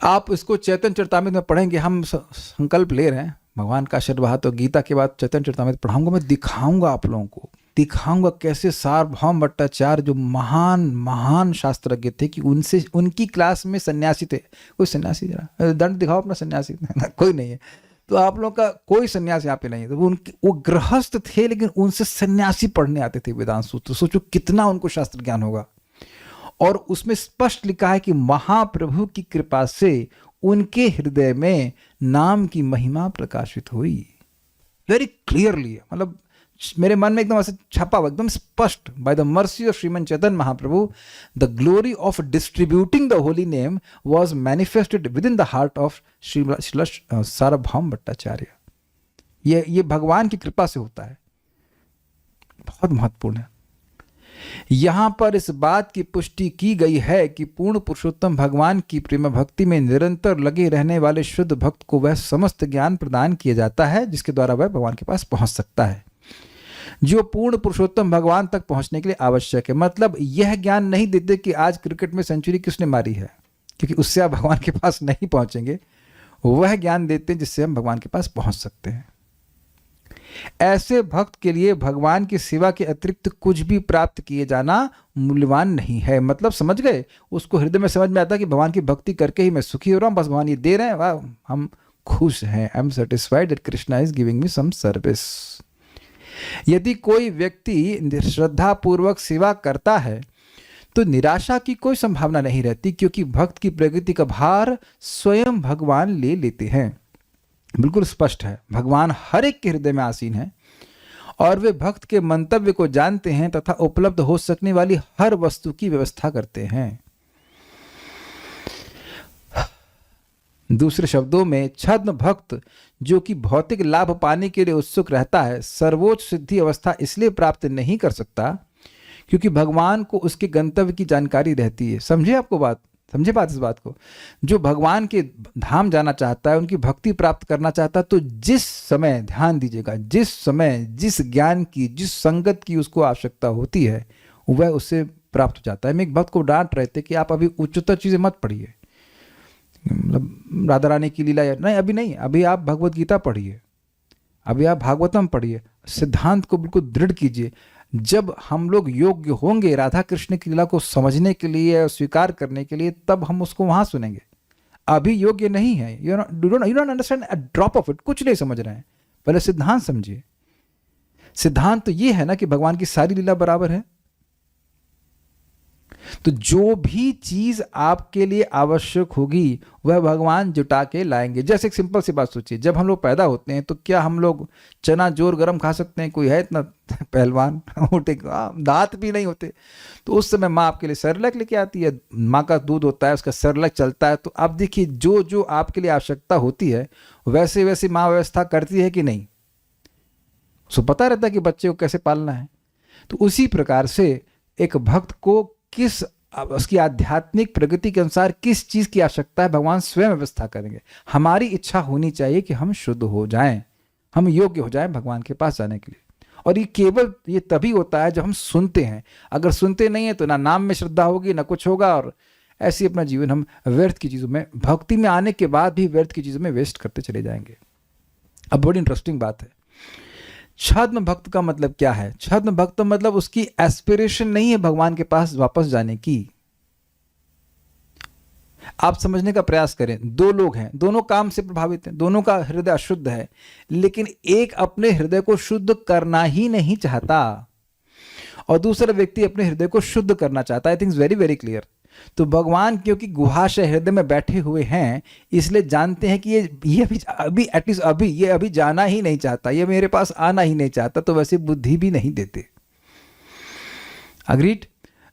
Speaker 1: आप इसको चैतन्य चरितामृत में पढ़ेंगे। हम संकल्प ले रहे हैं भगवान का आशीर्वाद, तो गीता के बाद चैतन्य चरितामृत पढ़ाऊंगा। मैं दिखाऊंगा आप लोगों को, दिखाऊंगा कैसे सार्वभौम भट्टाचार्य जो महान महान शास्त्रज्ञ थे कि उनसे उनकी क्लास में सन्यासी थे। कोई सन्यासी जरा दंड दिखाओ अपना सन्यासी। कोई नहीं है, तो आप लोगों का कोई सन्यासी यहाँ पे नहीं है। तो वो गृहस्थ थे लेकिन उनसे सन्यासी पढ़ने आते थे वेदांत सूत्र। सोचो कितना उनको शास्त्र ज्ञान होगा। और उसमें स्पष्ट लिखा है कि महाप्रभु की कृपा से उनके हृदय में नाम की महिमा प्रकाशित हुई। वेरी क्लियरली, मतलब मेरे मन में एकदम ऐसे छपा हुआ, एकदम स्पष्ट। By the mercy of Shriman Chaitanya Mahaprabhu the glory of distributing the holy name was manifested within the heart of Shri Sarvabhauma Bhattacharya. ये भगवान की कृपा से होता है, बहुत महत्वपूर्ण है। यहां पर इस बात की पुष्टि की गई है कि पूर्ण पुरुषोत्तम भगवान की प्रेम भक्ति में निरंतर लगे रहने वाले शुद्ध भक्त को वह समस्त ज्ञान प्रदान किया जाता है जिसके द्वारा वह भगवान के पास पहुंच सकता है, जो पूर्ण पुरुषोत्तम भगवान तक पहुंचने के लिए आवश्यक है। मतलब यह ज्ञान नहीं देते कि आज क्रिकेट में सेंचुरी किसने मारी है, क्योंकि उससे आप भगवान के पास नहीं पहुंचेंगे। वह ज्ञान देते हैं जिससे हम भगवान के पास पहुंच सकते हैं। ऐसे भक्त के लिए भगवान की सेवा के अतिरिक्त कुछ भी प्राप्त किए जाना मूल्यवान नहीं है। मतलब समझ गए, उसको हृदय में समझ में आता कि भगवान की भक्ति करके ही मैं सुखी हो रहा हूं, बस भगवान ये दे रहे हैं, वाह हम खुश हैं। I am satisfied that Krishna is giving me some service. यदि कोई व्यक्ति श्रद्धा पूर्वक सेवा करता है तो निराशा की कोई संभावना नहीं रहती, क्योंकि भक्त की प्रगति का भार स्वयं भगवान ले लेते हैं। बिल्कुल स्पष्ट है, भगवान हर एक के हृदय में आसीन है और वे भक्त के मंतव्य को जानते हैं तथा उपलब्ध हो सकने वाली हर वस्तु की व्यवस्था करते हैं। दूसरे शब्दों में, छद्म भक्त जो कि भौतिक लाभ पाने के लिए उत्सुक रहता है सर्वोच्च सिद्धि अवस्था इसलिए प्राप्त नहीं कर सकता क्योंकि भगवान को उसके गंतव्य की जानकारी रहती है। समझे बात इस बात को। जो भगवान के धाम जाना चाहता है, उनकी भक्ति प्राप्त करना चाहता है, तो जिस समय, ध्यान दीजिएगा, जिस समय जिस ज्ञान की जिस संगत की उसको आवश्यकता होती है वह उससे प्राप्त हो जाता है। मैं एक भक्त को डांट रहे थे कि आप अभी उच्चतर चीजें मत पढ़िए, मतलब राधा रानी की लीला, नहीं अभी नहीं, अभी आप भगवत गीता पढ़िए, अभी आप भागवतम पढ़िए, सिद्धांत को बिल्कुल दृढ़ कीजिए। जब हम लोग योग्य होंगे राधा कृष्ण की लीला को समझने के लिए और स्वीकार करने के लिए, तब हम उसको वहां सुनेंगे। अभी योग्य नहीं है, you don't understand a drop of it, कुछ नहीं समझ रहे हैं। पहले सिद्धांत समझिए। सिद्धांत तो ये है ना कि भगवान की सारी लीला बराबर है। तो जो भी चीज आपके लिए आवश्यक होगी वह भगवान जुटा के लाएंगे। जैसे एक सिंपल सी बात सोचिए, जब हम लोग पैदा होते हैं तो क्या हम लोग चना जोर गरम खा सकते हैं? कोई है इतना पहलवान? दांत भी नहीं होते। तो उस समय माँ आपके लिए सेरेलैक लेके आती है, माँ का दूध होता है, उसका सेरेलैक चलता है। तो आप देखिए, जो जो आपके लिए आवश्यकता होती है वैसे वैसे माँ व्यवस्था करती है कि नहीं? उसको पता रहता है कि बच्चे को कैसे पालना है। तो उसी प्रकार से एक भक्त को किस उसकी आध्यात्मिक प्रगति के अनुसार किस चीज की आवश्यकता है, भगवान स्वयं व्यवस्था करेंगे। हमारी इच्छा होनी चाहिए कि हम शुद्ध हो जाएं, हम योग्य हो जाएं भगवान के पास जाने के लिए। और ये केवल ये तभी होता है जब हम सुनते हैं। अगर सुनते नहीं है तो ना नाम में श्रद्धा होगी, ना कुछ होगा, और ऐसे अपना जीवन हम व्यर्थ की चीजों में, भक्ति में आने के बाद भी व्यर्थ की चीजों में वेस्ट करते चले जाएंगे। अब बड़ी इंटरेस्टिंग बात है, छद्म भक्त का मतलब क्या है? छद्म भक्त मतलब उसकी एस्पिरेशन नहीं है भगवान के पास वापस जाने की। आप समझने का प्रयास करें, दो लोग हैं, दोनों काम से प्रभावित हैं, दोनों का हृदय अशुद्ध है, लेकिन एक अपने हृदय को शुद्ध करना ही नहीं चाहता और दूसरा व्यक्ति अपने हृदय को शुद्ध करना चाहता है। I think very very clear. तो भगवान क्योंकि गुहाशय हृदय में बैठे हुए हैं, इसलिए जानते हैं कि ये अभी एटलीस्ट अभी ये अभी जाना ही नहीं चाहता, ये मेरे पास आना ही नहीं चाहता, तो वैसे बुद्धि भी नहीं देते। अग्रीड?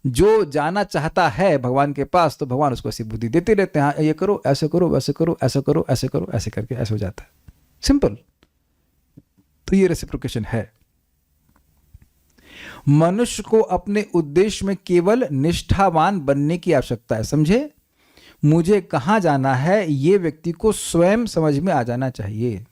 Speaker 1: जो जाना चाहता है भगवान के पास, तो भगवान उसको ऐसी बुद्धि देते रहते हैं, ये करो, ऐसे करो, वैसे करो, ऐसा करो, ऐसे करो, ऐसे करके ऐसे हो जाता है। सिंपल। तो ये रेसिप्रोकेशन है। मनुष्य को अपने उद्देश्य में केवल निष्ठावान बनने की आवश्यकता है। समझे? मुझे कहां जाना है यह व्यक्ति को स्वयं समझ में आ जाना चाहिए।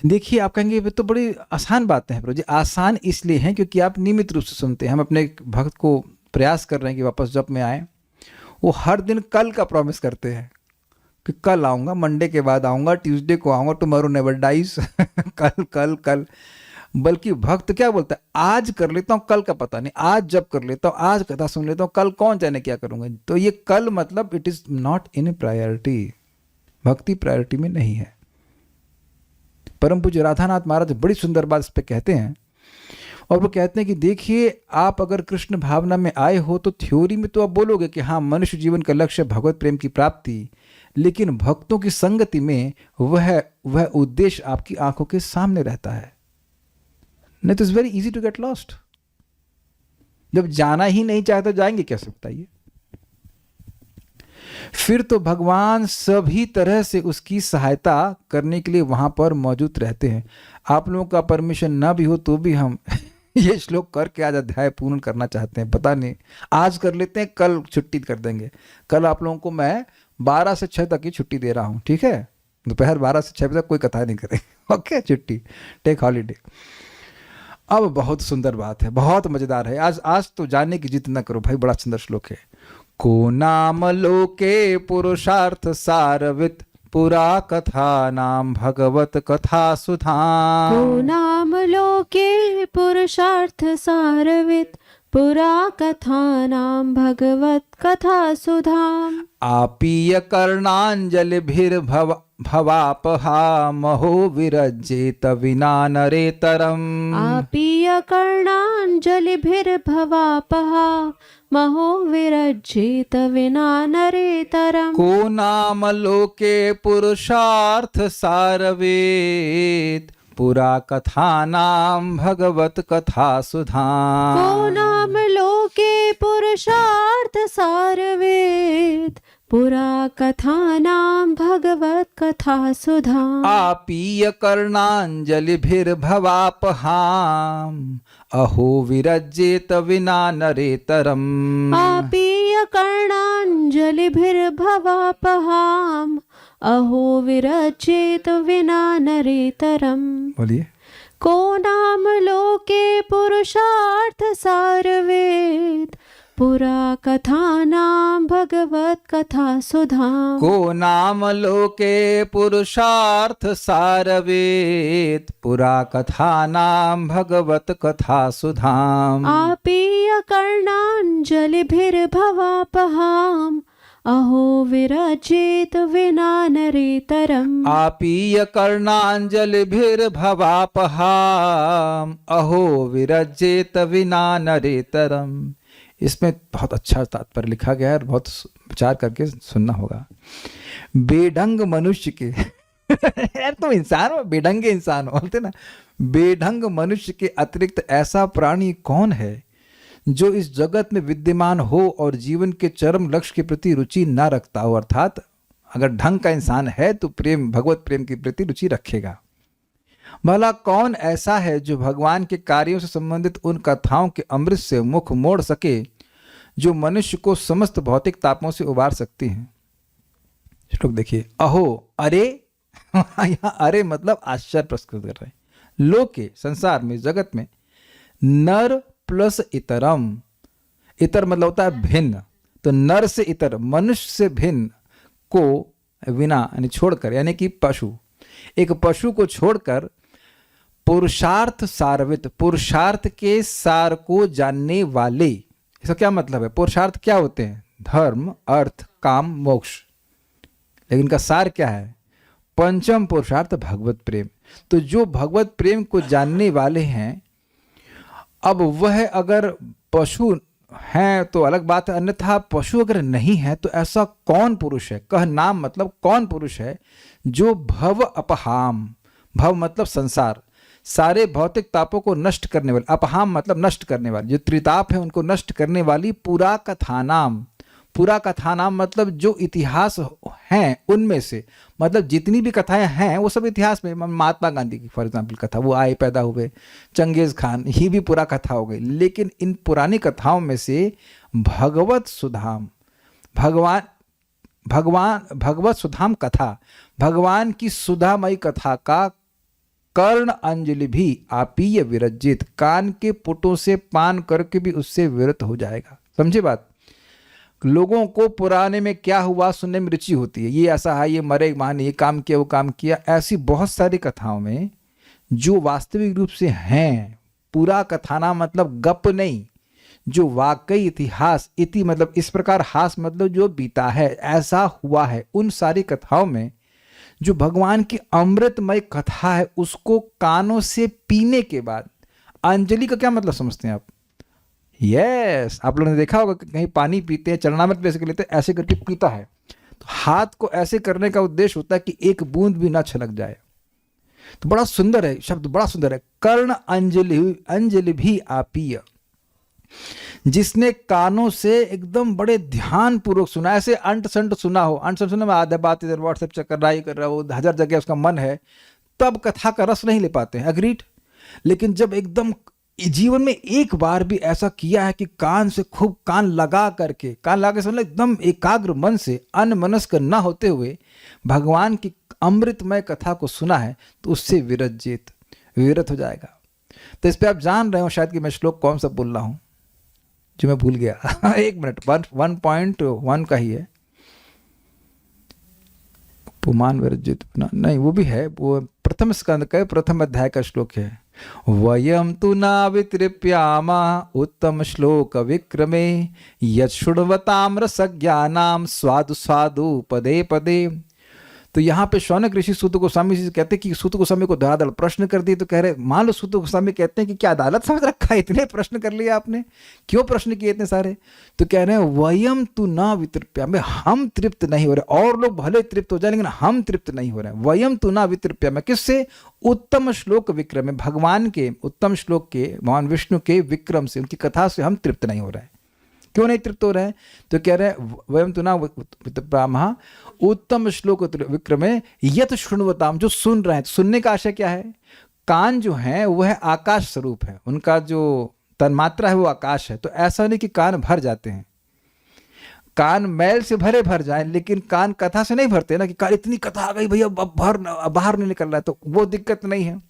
Speaker 1: देखिए, आप कहेंगे ये तो बड़ी आसान बातें हैं प्रभु जी। आसान इसलिए हैं क्योंकि आप नियमित रूप से सुनते हैं। हम अपने भक्त को प्रयास कर रहे हैं कि वापस जब में आए, वो हर दिन कल का प्रॉमिस करते हैं कि कल आऊंगा, मंडे के बाद आऊंगा, ट्यूसडे को आऊंगा, टुमारो नेवर डाइज। कल कल कल। बल्कि भक्त क्या बोलता है? आज कर लेता हूं, कल का पता नहीं, आज जब कर लेता हूं, आज कथा सुन लेता हूं, कल कौन जाने क्या करूंगा। तो ये कल मतलब it is not in priority. भक्ति प्रायोरिटी में नहीं है। परम पूज्य राधानाथ महाराज बड़ी सुंदर बात इस पे कहते हैं, और वो कहते हैं कि देखिए, आप अगर कृष्ण भावना में आए हो तो थ्योरी में तो आप बोलोगे कि हाँ, मनुष्य जीवन का लक्ष्य भगवत प्रेम की प्राप्ति, लेकिन भक्तों की संगति में वह उद्देश्य आपकी आंखों के सामने रहता है। नहीं तो it's very easy to get lost. जब जाना ही नहीं चाहते जाएंगे कैसे, बताइए? फिर तो भगवान सभी तरह से उसकी सहायता करने के लिए वहां पर मौजूद रहते हैं। आप लोगों का परमिशन ना भी हो तो भी हम ये श्लोक करके आज अध्याय पूर्ण करना चाहते हैं। पता नहीं, आज कर लेते हैं, कल छुट्टी कर देंगे। कल आप लोगों को मैं 12 से 6 तक की छुट्टी दे रहा हूं, ठीक है? दोपहर 12 से 6 बजे तक कोई कथा नहीं करेंगे। ओके, छुट्टी, टेक हॉलीडे। अब बहुत सुंदर बात है, बहुत मजेदार है। आज तो जानने की जिद न करो भाई, बड़ा सुंदर श्लोक है। को नाम लोके पुरुषार्थ सारवित पुरा कथा नाम भगवत कथा सुधाम।
Speaker 2: को नाम लोके पुरुषार्थ सारवित पुरा कथा नाम भगवत कथा सुधाम।
Speaker 1: आपीय कर्णांजलिभिर्भवापहा महो विरज्येत विना नरेतरम्।
Speaker 2: आपीय कर्णांजलिभिर्भवापहा महो विरज्येत विना नरेतरम्।
Speaker 1: को नाम लोके पुरुषार्थ सारवेद पुरा कथा नाम भगवत कथा सुधाम।
Speaker 2: को नाम लोके पुरुषार्थ सारवेद पुरा कथा नाम भगवत कथा सुधाम।
Speaker 1: आपीय कर्णांजलिभिर्भवापहाम अहो विरज्येत विना नरेतरम्।
Speaker 2: आपीय कर्णांजलिभिर्भवापहाम अहो विरज्येत विना नरेतरम्।
Speaker 1: बोलिए।
Speaker 2: को नाम लोके पुरुषार्थ सारवेद पुरा कथानां भगवत कथा सुधाम।
Speaker 1: को नाम लोके पुरुषार्थ सारवेद पुरा कथा नाम भगवत कथा सुधाम।
Speaker 2: आपीय कर्णाञ्जलिभिर्भवापहाम् अहो विरजेत विना नरेतरम्।
Speaker 1: आपीय कर्णांजलिभिर्भवापहाम अहो विरजेत विना नरेतरम। इसमें बहुत अच्छा तात्पर्य लिखा गया है और बहुत विचार करके सुनना होगा। बेढंग मनुष्य के यार तुम इंसान हो, बेढंगे इंसान हो, बोलते ना, बेढंग मनुष्य के अतिरिक्त ऐसा प्राणी कौन है जो इस जगत में विद्यमान हो और जीवन के चरम लक्ष्य के प्रति रुचि न रखता हो। अर्थात अगर ढंग का इंसान है तो प्रेम, भगवत प्रेम के प्रति रुचि रखेगा। भला कौन ऐसा है जो भगवान के कार्यों से संबंधित उन कथाओं के अमृत से मुख मोड़ सके जो मनुष्य को समस्त भौतिक तापों से उबार सकती हैं। श्लोक देखिए, अहो, अरे यहाँ अरे मतलब आश्चर्य प्रस्तुत कर रहे हैं। लोके संसार में, जगत में, नर प्लस इतरम, इतर मतलब होता है भिन्न, तो नर से इतर, मनुष्य से भिन्न को विना यानी छोड़कर, यानी कि पशु, एक पशु को छोड़कर पुरुषार्थ सारवित, पुरुषार्थ के सार को जानने वाले। इसका क्या मतलब है? पुरुषार्थ क्या होते हैं? धर्म, अर्थ, काम, मोक्ष। लेकिन इनका सार क्या है? पंचम पुरुषार्थ भगवत प्रेम। तो जो भगवत प्रेम को जानने वाले हैं, अब वह अगर पशु हैं तो अलग बात है, अन्यथा पशु अगर नहीं है तो ऐसा कौन पुरुष है? कह नाम मतलब कौन पुरुष है जो भव अपहाम, भव मतलब संसार, सारे भौतिक तापों को नष्ट करने वाली, अपहाम मतलब नष्ट करने वाली, जो त्रिताप है उनको नष्ट करने वाली, पुरा कथानाम, पुरा कथानाम मतलब जो इतिहास हैं उनमें से, मतलब जितनी भी कथाएं हैं वो सब इतिहास में, महात्मा गांधी की फॉर एग्जाम्पल कथा, वो आए पैदा हुए, चंगेज खान, ये भी पूरा कथा हो गई। लेकिन इन पुरानी कथाओं में से भगवत सुधाम, भगवत सुधाम कथा, भगवान की सुधामयी कथा का कर्ण अंजलि भी आपीय विरजित, कान के पुटों से पान करके भी उससे विरत हो जाएगा। समझे बात? लोगों को पुराने में क्या हुआ सुनने में रुचि होती है, ये ऐसा है, ये मरे मान, ये काम किया, वो काम किया, ऐसी बहुत सारी कथाओं में जो वास्तविक रूप से हैं, पूरा कथाना मतलब गप नहीं, जो वाकई इतिहास, इति मतलब इस प्रकार, हास मतलब जो बीता है, ऐसा हुआ है, उन सारी कथाओं में जो भगवान की अमृतमय कथा है उसको कानों से पीने के बाद, अंजलि का क्या मतलब समझते हैं आप? यस, आप लोगों ने देखा होगा कि कहीं पानी पीते हैं, चरणामृत वैसे लेते हैं, ऐसे करके पीता है, तो हाथ को ऐसे करने का उद्देश्य होता है कि एक बूंद भी ना छलक जाए। तो बड़ा सुंदर है शब्द, बड़ा सुंदर है, कर्ण अंजलि, अंजलि भी आपीय, जिसने कानों से एकदम बड़े ध्यान पूर्वक सुना, ऐसे अंट संट सुना हो, अंट संट सुना में आधा बात इधर व्हाट्सएप चेक कर रहा है, कर रहा है, वो 1000 जगह उसका मन है, तब कथा का रस नहीं ले पाते हैं, अग्रीड। लेकिन जब एकदम जीवन में एक बार भी ऐसा किया है कि कान से खूब कान लगा करके, कान लगा के सुन, एकदम एकाग्र मन से, अनमनस्क न होते हुए भगवान की अमृतमय कथा को सुना है, तो उससे विरत हो जाएगा। तो इस पे आप जान रहे हो शायद कि मैं श्लोक कौन सा बोल रहा हूं, जो मैं भूल गया। एक मिनट, 1.1 का ही है, पुमान विरजित, नहीं वो भी है, वो प्रथम स्कंद का प्रथम अध्याय का श्लोक है। वयम तु नावितृप्यामा उत्तम श्लोक विक्रमे यत् शृण्वताम् रसज्ञानां स्वादु स्वादु पदे पदे। तो यहाँ पे शौनक ऋषि सूत गोस्वामी जी कहते हैं कि सूत गोस्वामी को धड़ाधड़ प्रश्न कर दिए, तो कह रहे, मान लो सूत गोस्वामी कहते हैं कि क्या अदालत समझ रखा है, इतने प्रश्न कर लिए आपने, क्यों प्रश्न किए इतने सारे? तो कह रहे हैं वयम तु न वितृप्यामि, हम तृप्त नहीं हो रहे, और लोग भले तृप्त हो जाए लेकिन हम तृप्त नहीं हो रहे हैं। वयम तु न वितृप्यामि, किससे? उत्तम श्लोक विक्रम में, भगवान के उत्तम श्लोक के, भगवान विष्णु के विक्रम से, उनकी कथा से हम तृप्त नहीं हो रहे हैं। क्यों नहीं तृप्त हो रहे हैं? तो कह रहे हैं वयम तु न वितृप्यामः उत्तम श्लोक विक्रमे यत् शृण्वताम्, जो सुन रहे हैं। सुनने का आशय क्या है? कान जो है वह आकाश स्वरूप है, उनका जो तन्मात्रा है वो आकाश है। तो ऐसा नहीं कि कान भर जाते हैं, कान मैल से भर जाए, लेकिन कान कथा से नहीं भरते ना, कि कान इतनी कथा आ गई भैया अब बाहर नहीं निकल रहा है, तो वो दिक्कत नहीं है।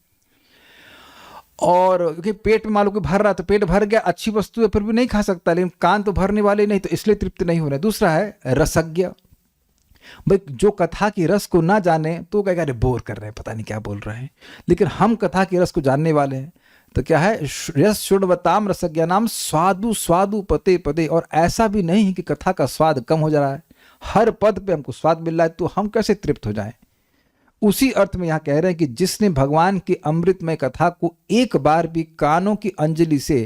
Speaker 1: और क्योंकि पेट में मान लो कि भर रहा, तो पेट भर गया, अच्छी वस्तु है फिर भी नहीं खा सकता, लेकिन कान तो भरने वाले नहीं, तो इसलिए तृप्त नहीं हो रहा है। दूसरा है रसज्ञ, भाई जो कथा की रस को ना जाने तो कहेगा अरे बोर कर रहे हैं, पता नहीं क्या बोल रहे हैं। लेकिन हम कथा की रस को जानने वाले हैं, तो क्या है, यस शुणवताम रसज्ञा नाम स्वादु स्वादु पते पते। और ऐसा भी नहीं है कि कथा का स्वाद कम हो जा रहा है, हर पद पे हमको स्वाद मिल रहा है, तो हम कैसे तृप्त हो जाएं। उसी अर्थ में यहाँ कह रहे हैं कि जिसने भगवान की अमृतमय कथा को एक बार भी कानों की अंजलि से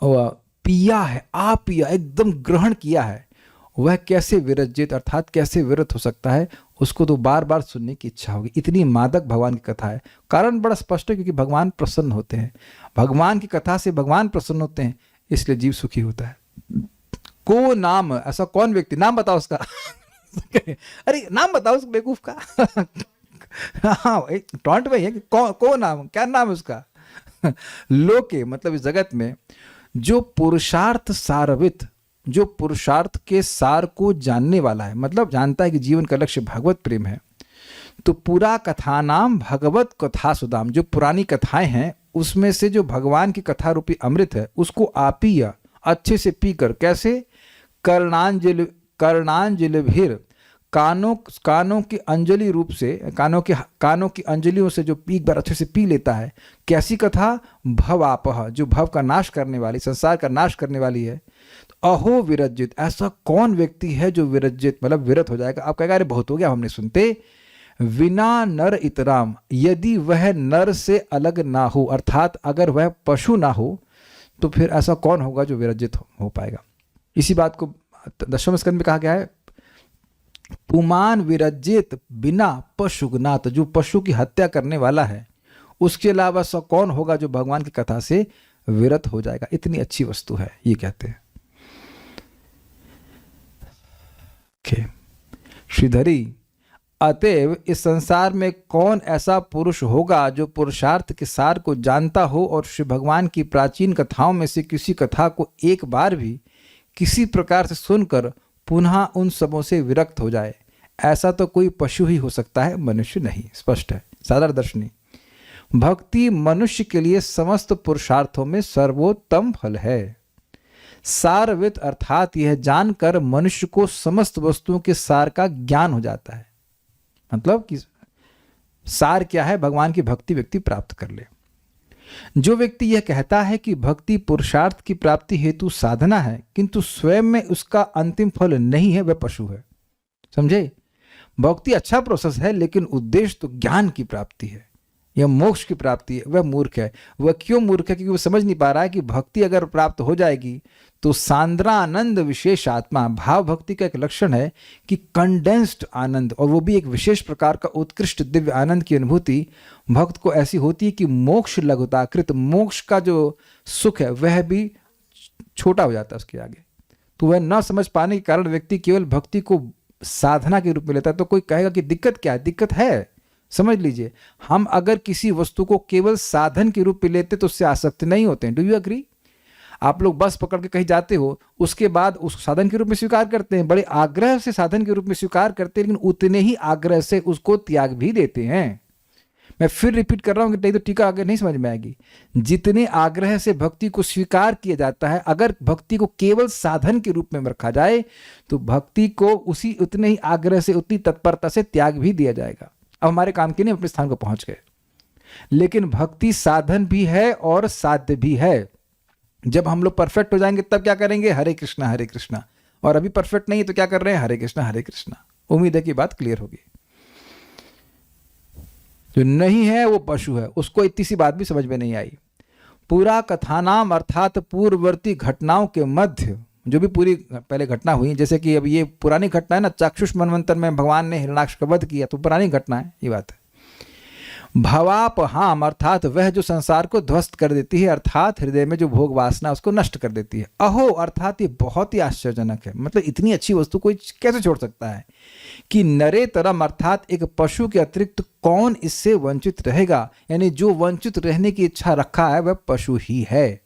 Speaker 1: पिया है, पिया एकदम ग्रहण किया है, वह कैसे विरजित अर्थात कैसे विरत हो सकता है। उसको तो बार बार सुनने की इच्छा होगी, इतनी मादक भगवान की कथा है। कारण बड़ा स्पष्ट है, क्योंकि भगवान प्रसन्न होते हैं, भगवान की कथा से भगवान प्रसन्न होते हैं, इसलिए जीव सुखी होता है। को नाम, ऐसा कौन व्यक्ति, नाम बताओ उसका अरे नाम बताओ उस बेवकूफ का हाँ टॉन्ट में है कि को नाम, क्या नाम है उसका लोके मतलब इस जगत में जो पुरुषार्थ सारवित, जो पुरुषार्थ के सार को जानने वाला है, मतलब जानता है कि जीवन का लक्ष्य भगवत प्रेम है, तो पूरा कथा नाम भगवत कथा सुदाम, जो पुरानी कथाएं हैं उसमें से जो भगवान की कथा रूपी अमृत है उसको आप ही अच्छे से पीकर, कैसे, कर्णांजलिभिर, कानों की अंजलि रूप से, कानों की अंजलियों से जो एक बार अच्छे से पी लेता है। कैसी कथा, भवापह, जो भव का नाश करने वाली, संसार का नाश करने वाली है। तो अहो विरजित, ऐसा कौन व्यक्ति है जो विरजित मतलब विरत हो जाएगा। आप कहेगा अरे बहुत हो गया, हमने सुनते। विना नर इतराम, यदि वह नर से अलग ना हो, अर्थात अगर वह पशु ना हो, तो फिर ऐसा कौन होगा जो विरजित हो पाएगा। इसी बात को 10वें स्कंद में कहा गया है, पुमान विरजित बिना पशुगनात, जो पशु की हत्या करने वाला है उसके अलावा ऐसा कौन होगा जो भगवान की कथा से विरत हो जाएगा। इतनी अच्छी वस्तु है, ये कहते हैं। श्रीधरी, अतएव इस संसार में कौन ऐसा पुरुष होगा जो पुरुषार्थ के सार को जानता हो और श्री भगवान की प्राचीन कथाओं में से किसी कथा को एक बार भी किसी प्रकार से सुनकर पुनः उन सबों से विरक्त हो जाए। ऐसा तो कोई पशु ही हो सकता है, मनुष्य नहीं। स्पष्ट है, साधारण दर्शनी। भक्ति मनुष्य के लिए समस्त पुरुषार्थों में सर्वोत्तम फल है। सारवित अर्थात यह जानकर मनुष्य को समस्त वस्तुओं के सार का ज्ञान हो जाता है। मतलब कि सार क्या है, भगवान की भक्ति व्यक्ति प्राप्त कर ले। जो व्यक्ति यह कहता है कि भक्ति पुरुषार्थ की प्राप्ति हेतु साधना है किंतु स्वयं में उसका अंतिम फल नहीं है, वह पशु है। समझे, भक्ति अच्छा प्रोसेस है लेकिन उद्देश्य तो ज्ञान की प्राप्ति है या मोक्ष की प्राप्ति है, वह मूर्ख है। वह क्यों मूर्ख है, क्योंकि वह समझ नहीं पा रहा है कि भक्ति अगर प्राप्त हो जाएगी तो सांद्रानंद विशेष आत्मा, भाव भक्ति का एक लक्षण है कि कंडेंस्ड आनंद, और वो भी एक विशेष प्रकार का उत्कृष्ट दिव्य आनंद की अनुभूति भक्त को ऐसी होती है कि मोक्ष लघुताकृत, मोक्ष का जो सुख है वह भी छोटा हो जाता है उसके आगे। तो वह न समझ पाने के कारण व्यक्ति केवल भक्ति को साधना के रूप में लेता है। तो कोई कहेगा कि दिक्कत क्या है, दिक्कत है। समझ लीजिए, हम अगर किसी वस्तु को केवल साधन के रूप में लेते तो उससे आसक्त नहीं होते हैं। Do you agree? आप लोग बस पकड़ के कहीं जाते हो, उसके बाद उस साधन के रूप में स्वीकार करते हैं, बड़े आग्रह से साधन के रूप में स्वीकार करते हैं, लेकिन उतने ही आग्रह से उसको त्याग भी देते हैं। मैं फिर रिपीट कर रहा हूं कि नहीं तो टीका आगे नहीं समझ में आएगी। जितने आग्रह से भक्ति को स्वीकार किया जाता है, अगर भक्ति को केवल साधन के रूप में रखा जाए तो भक्ति को उसी उतने ही आग्रह से, उतनी तत्परता से त्याग भी दिया जाएगा। अब हमारे काम के नहीं, अपने स्थान को पहुंच गए। लेकिन भक्ति साधन भी है और साध्य भी है। जब हम लोग परफेक्ट हो जाएंगे तब क्या करेंगे, हरे कृष्णा हरे कृष्णा। और अभी परफेक्ट नहीं है तो क्या कर रहे हैं, हरे कृष्णा हरे कृष्णा। उम्मीद है कि बात क्लियर होगी। जो नहीं है वो पशु है, उसको इतनी सी बात भी समझ में नहीं आई। पूरा कथानाम अर्थात पूर्ववर्ती घटनाओं के मध्य जो भी पूरी पहले घटना हुई, जैसे कि अब ये पुरानी घटना है ना, चाक्षुष मनवंतर में भगवान ने हिरण्याक्ष का वध किया, तो पुरानी घटना है, ये बात है। भवापहाम अर्थात वह जो संसार को ध्वस्त कर देती है, अर्थात हृदय में जो भोग वासना उसको नष्ट कर देती है। अहो अर्थात ये बहुत ही आश्चर्यजनक है, मतलब इतनी अच्छी वस्तु कोई कैसे छोड़ सकता है कि नरे तरम अर्थात एक पशु के अतिरिक्त कौन इससे वंचित रहेगा। यानी जो वंचित रहने की इच्छा रखा है वह पशु ही है।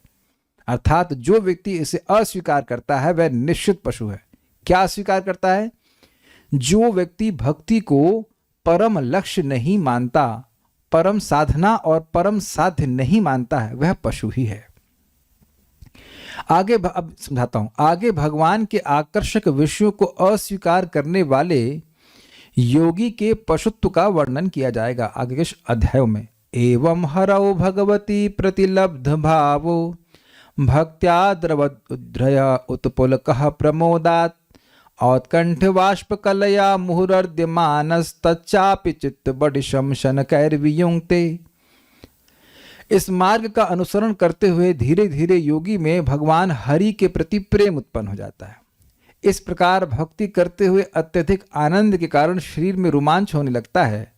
Speaker 1: अर्थात जो व्यक्ति इसे अस्वीकार करता है वह निश्चित पशु है। क्या अस्वीकार करता है? जो व्यक्ति भक्ति को परम लक्ष्य नहीं मानता परम साधना और परम साध्य नहीं मानता है वह पशु ही है। अब समझाता हूं। आगे भगवान के आकर्षक विषयों को अस्वीकार करने वाले योगी के पशुत्व का वर्णन किया जाएगा आगे के अध्यायों में। एवं हरौ भगवती प्रतिलब्ध भावो भक्त्या द्रवोद्रय उत्पुलकः प्रमोदात् औत्कंठ बाष्प कलया मुहुर्द्यमानस्तच्चापि चित्त बडिशम शनकैर्वियुङ्क्ते। इस मार्ग का अनुसरण करते हुए धीरे धीरे योगी में भगवान हरि के प्रति प्रेम उत्पन्न हो जाता है। इस प्रकार भक्ति करते हुए अत्यधिक आनंद के कारण शरीर में रोमांच होने लगता है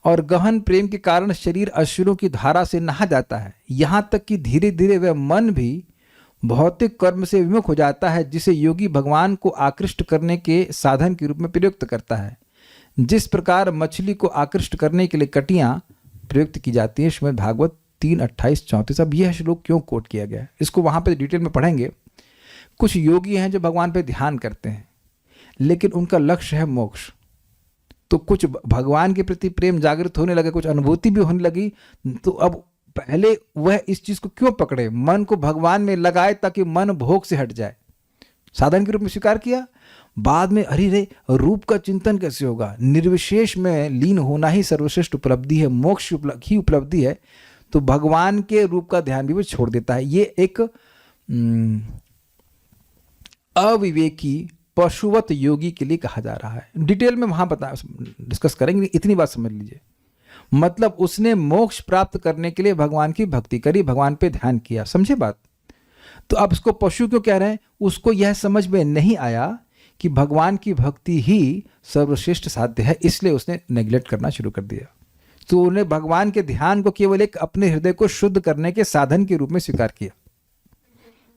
Speaker 1: और गहन प्रेम के कारण शरीर अश्रुओं की धारा से नहा जाता है। यहाँ तक कि धीरे धीरे वह मन भी भौतिक कर्म से विमुख हो जाता है, जिसे योगी भगवान को आकृष्ट करने के साधन के रूप में प्रयुक्त करता है। जिस प्रकार मछली को आकृष्ट करने के लिए कटियां प्रयुक्त की जाती हैं। श्रीमद् भागवत 3:28-34। अब यह श्लोक क्यों कोट किया गया है इसको वहां पे डिटेल में पढ़ेंगे। कुछ योगी हैं जो भगवान पे ध्यान करते हैं लेकिन उनका लक्ष्य है मोक्ष। तो कुछ भगवान के प्रति प्रेम जागृत होने लगे, कुछ अनुभूति भी होने लगी। तो अब पहले वह इस चीज को क्यों पकड़े, मन को भगवान में लगाए ताकि मन भोग से हट जाए, साधन के रूप में स्वीकार किया। बाद में अरे रे रूप का चिंतन कैसे होगा, निर्विशेष में लीन होना ही सर्वश्रेष्ठ उपलब्धि है, मोक्ष ही उपलब्धि है। तो भगवान के रूप का ध्यान भी वो छोड़ देता है। ये एक अविवेकी पशुवत योगी के लिए कहा जा रहा है। डिटेल में वहां डिस्कस करेंगे, इतनी बात समझ लीजिए। मतलब उसने मोक्ष प्राप्त करने के लिए भगवान की भक्ति करी, भगवान पे ध्यान किया, समझे बात। तो अब इसको पशु क्यों कह रहे हैं, उसको यह समझ में नहीं आया कि भगवान की भक्ति ही सर्वश्रेष्ठ साध्य है, इसलिए उसने नेग्लेक्ट करना शुरू कर दिया। तो उन्हें भगवान के ध्यान को केवल एक अपने हृदय को शुद्ध करने के साधन के रूप में स्वीकार किया।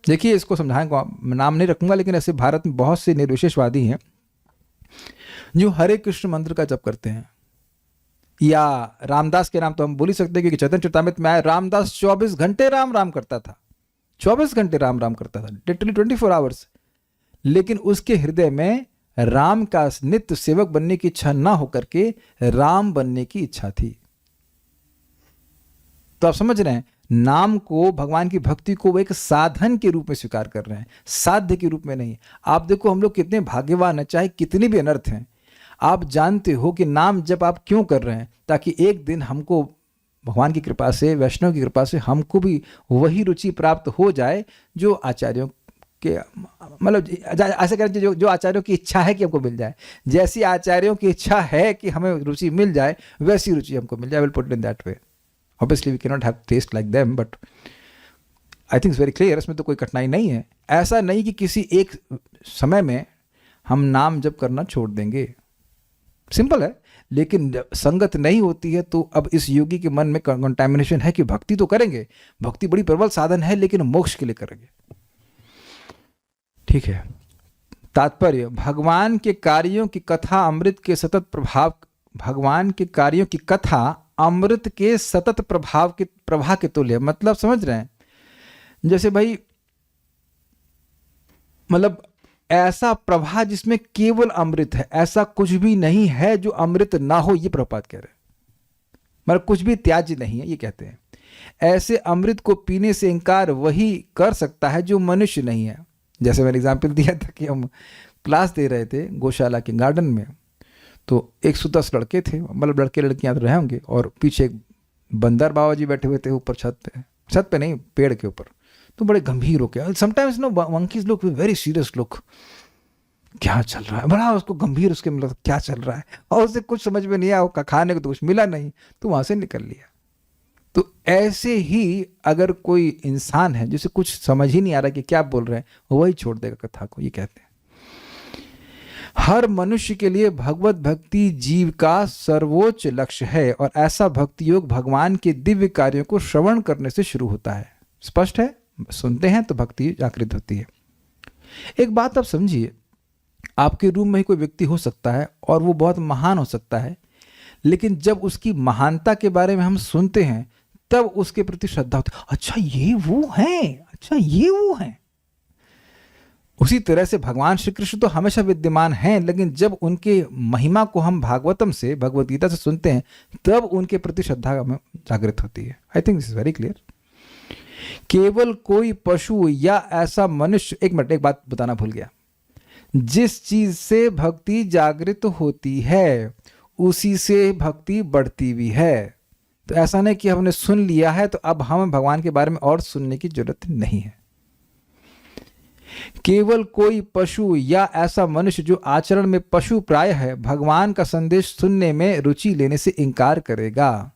Speaker 1: देखिए इसको समझाने को नाम नहीं रखूंगा, लेकिन ऐसे भारत में बहुत से निर्विशेषवादी हैं जो हरे कृष्ण मंत्र का जप करते हैं, या रामदास के नाम तो हम बोल ही सकते हैं क्योंकि चैतन्य चरितामृत में आया रामदास 24 घंटे राम राम करता था, 24 घंटे राम राम करता था, लिटरली 24 आवर्स। लेकिन उसके हृदय में राम का नित्य सेवक बनने की इच्छा ना होकर के राम बनने की इच्छा थी। तो आप समझ रहे हैं, नाम को, भगवान की भक्ति को वो एक साधन के रूप में स्वीकार कर रहे हैं, साध्य के रूप में नहीं। आप देखो हम लोग कितने भाग्यवान हैं, चाहे कितने भी अनर्थ हैं। आप जानते हो कि नाम जब आप क्यों कर रहे हैं, ताकि एक दिन हमको भगवान की कृपा से, वैष्णव की कृपा से हमको भी वही रुचि प्राप्त हो जाए जो आचार्यों के, मतलब ऐसे करें जो आचार्यों की इच्छा है कि हमको मिल जाए। जैसी आचार्यों की इच्छा है कि हमें रुचि मिल जाए वैसी रुचि हमको मिल जाए। Will put it in that way. Obviously we can not have taste like them, but I think it's very clear. इसमें तो कोई कठिनाई नहीं है। ऐसा नहीं कि किसी एक समय में हम नाम जप करना छोड़ देंगे, सिंपल है। लेकिन जब संगत नहीं होती है तो अब इस योगी के मन में कंटामिनेशन है कि भक्ति तो करेंगे, भक्ति बड़ी प्रबल साधन है, लेकिन मोक्ष के लिए करेंगे। ठीक है। तात्पर्य, भगवान के कार्यों की कथा अमृत के सतत प्रभाव, भगवान के कार्यों की कथा अमृत के सतत प्रवाह के तुल्य। मतलब समझ रहे हैं, जैसे भाई मतलब ऐसा प्रवाह जिसमें केवल अमृत है, ऐसा कुछ भी नहीं है जो अमृत ना हो, ये प्रभुपाद कह रहे हैं। मतलब कुछ भी त्याज्य नहीं है, ये कहते हैं। ऐसे अमृत को पीने से इंकार वही कर सकता है जो मनुष्य नहीं है। जैसे मैंने एग्जाम्पल दिया था कि हम क्लास दे रहे थे गौशाला के गार्डन में, तो 110 लड़के थे, मतलब लड़के लड़कियां तो रहे होंगे, और पीछे एक बंदर बाबा जी बैठे हुए थे ऊपर छत पे नहीं, पेड़ के ऊपर। तो बड़े गंभीर होके, sometimes no monkeys look very serious look, क्या चल रहा है, बड़ा उसको गंभीर, उसके मतलब क्या चल रहा है, और उसे कुछ समझ में नहीं आया, खाने को तो कुछ मिला नहीं, तो वहां से निकल लिया। तो ऐसे ही अगर कोई इंसान है जिसे कुछ समझ ही नहीं आ रहा कि क्या बोल रहे हैं, वही छोड़ देगा कथा को, ये कहते हैं। हर मनुष्य के लिए भगवत भक्ति जीव का सर्वोच्च लक्ष्य है, और ऐसा भक्ति योग भगवान के दिव्य कार्यों को श्रवण करने से शुरू होता है। स्पष्ट है, सुनते हैं तो भक्ति जागृत होती है। एक बात आप समझिए, आपके रूम में ही कोई व्यक्ति हो सकता है और वो बहुत महान हो सकता है, लेकिन जब उसकी महानता के बारे में हम सुनते हैं तब उसके प्रति श्रद्धा होती है। अच्छा ये वो हैं, अच्छा ये वो हैं। उसी तरह से भगवान श्री कृष्ण तो हमेशा विद्यमान हैं, लेकिन जब उनके महिमा को हम भागवतम से, भगवत गीता से सुनते हैं, तब उनके प्रति श्रद्धा हमें जागृत होती है। I think this is very clear. केवल कोई पशु या ऐसा मनुष्य, एक मिनट, एक बात बताना भूल गया, जिस चीज से भक्ति जागृत होती है उसी से भक्ति बढ़ती भी है। तो ऐसा नहीं कि हमने सुन लिया है तो अब हमें भगवान के बारे में और सुनने की जरूरत नहीं है। केवल कोई पशु या ऐसा मनुष्य जो आचरण में पशु प्राय है, भगवान का संदेश सुनने में रुचि लेने से इनकार करेगा।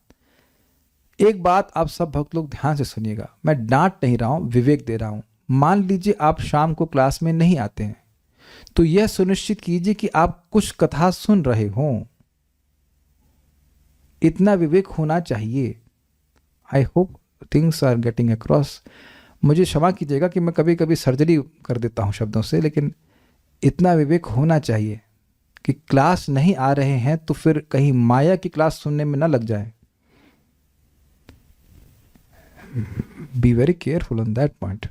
Speaker 1: एक बात आप सब भक्त लोग ध्यान से सुनिएगा, मैं डांट नहीं रहा हूं, विवेक दे रहा हूं। मान लीजिए आप शाम को क्लास में नहीं आते हैं, तो यह सुनिश्चित कीजिए कि आप कुछ कथा सुन रहे हों। इतना विवेक होना चाहिए। I hope things are getting across. मुझे क्षमा कीजिएगा कि मैं कभी कभी सर्जरी कर देता हूं शब्दों से, लेकिन इतना विवेक होना चाहिए कि क्लास नहीं आ रहे हैं तो फिर कहीं माया की क्लास सुनने में ना लग जाए। Be very careful on that point.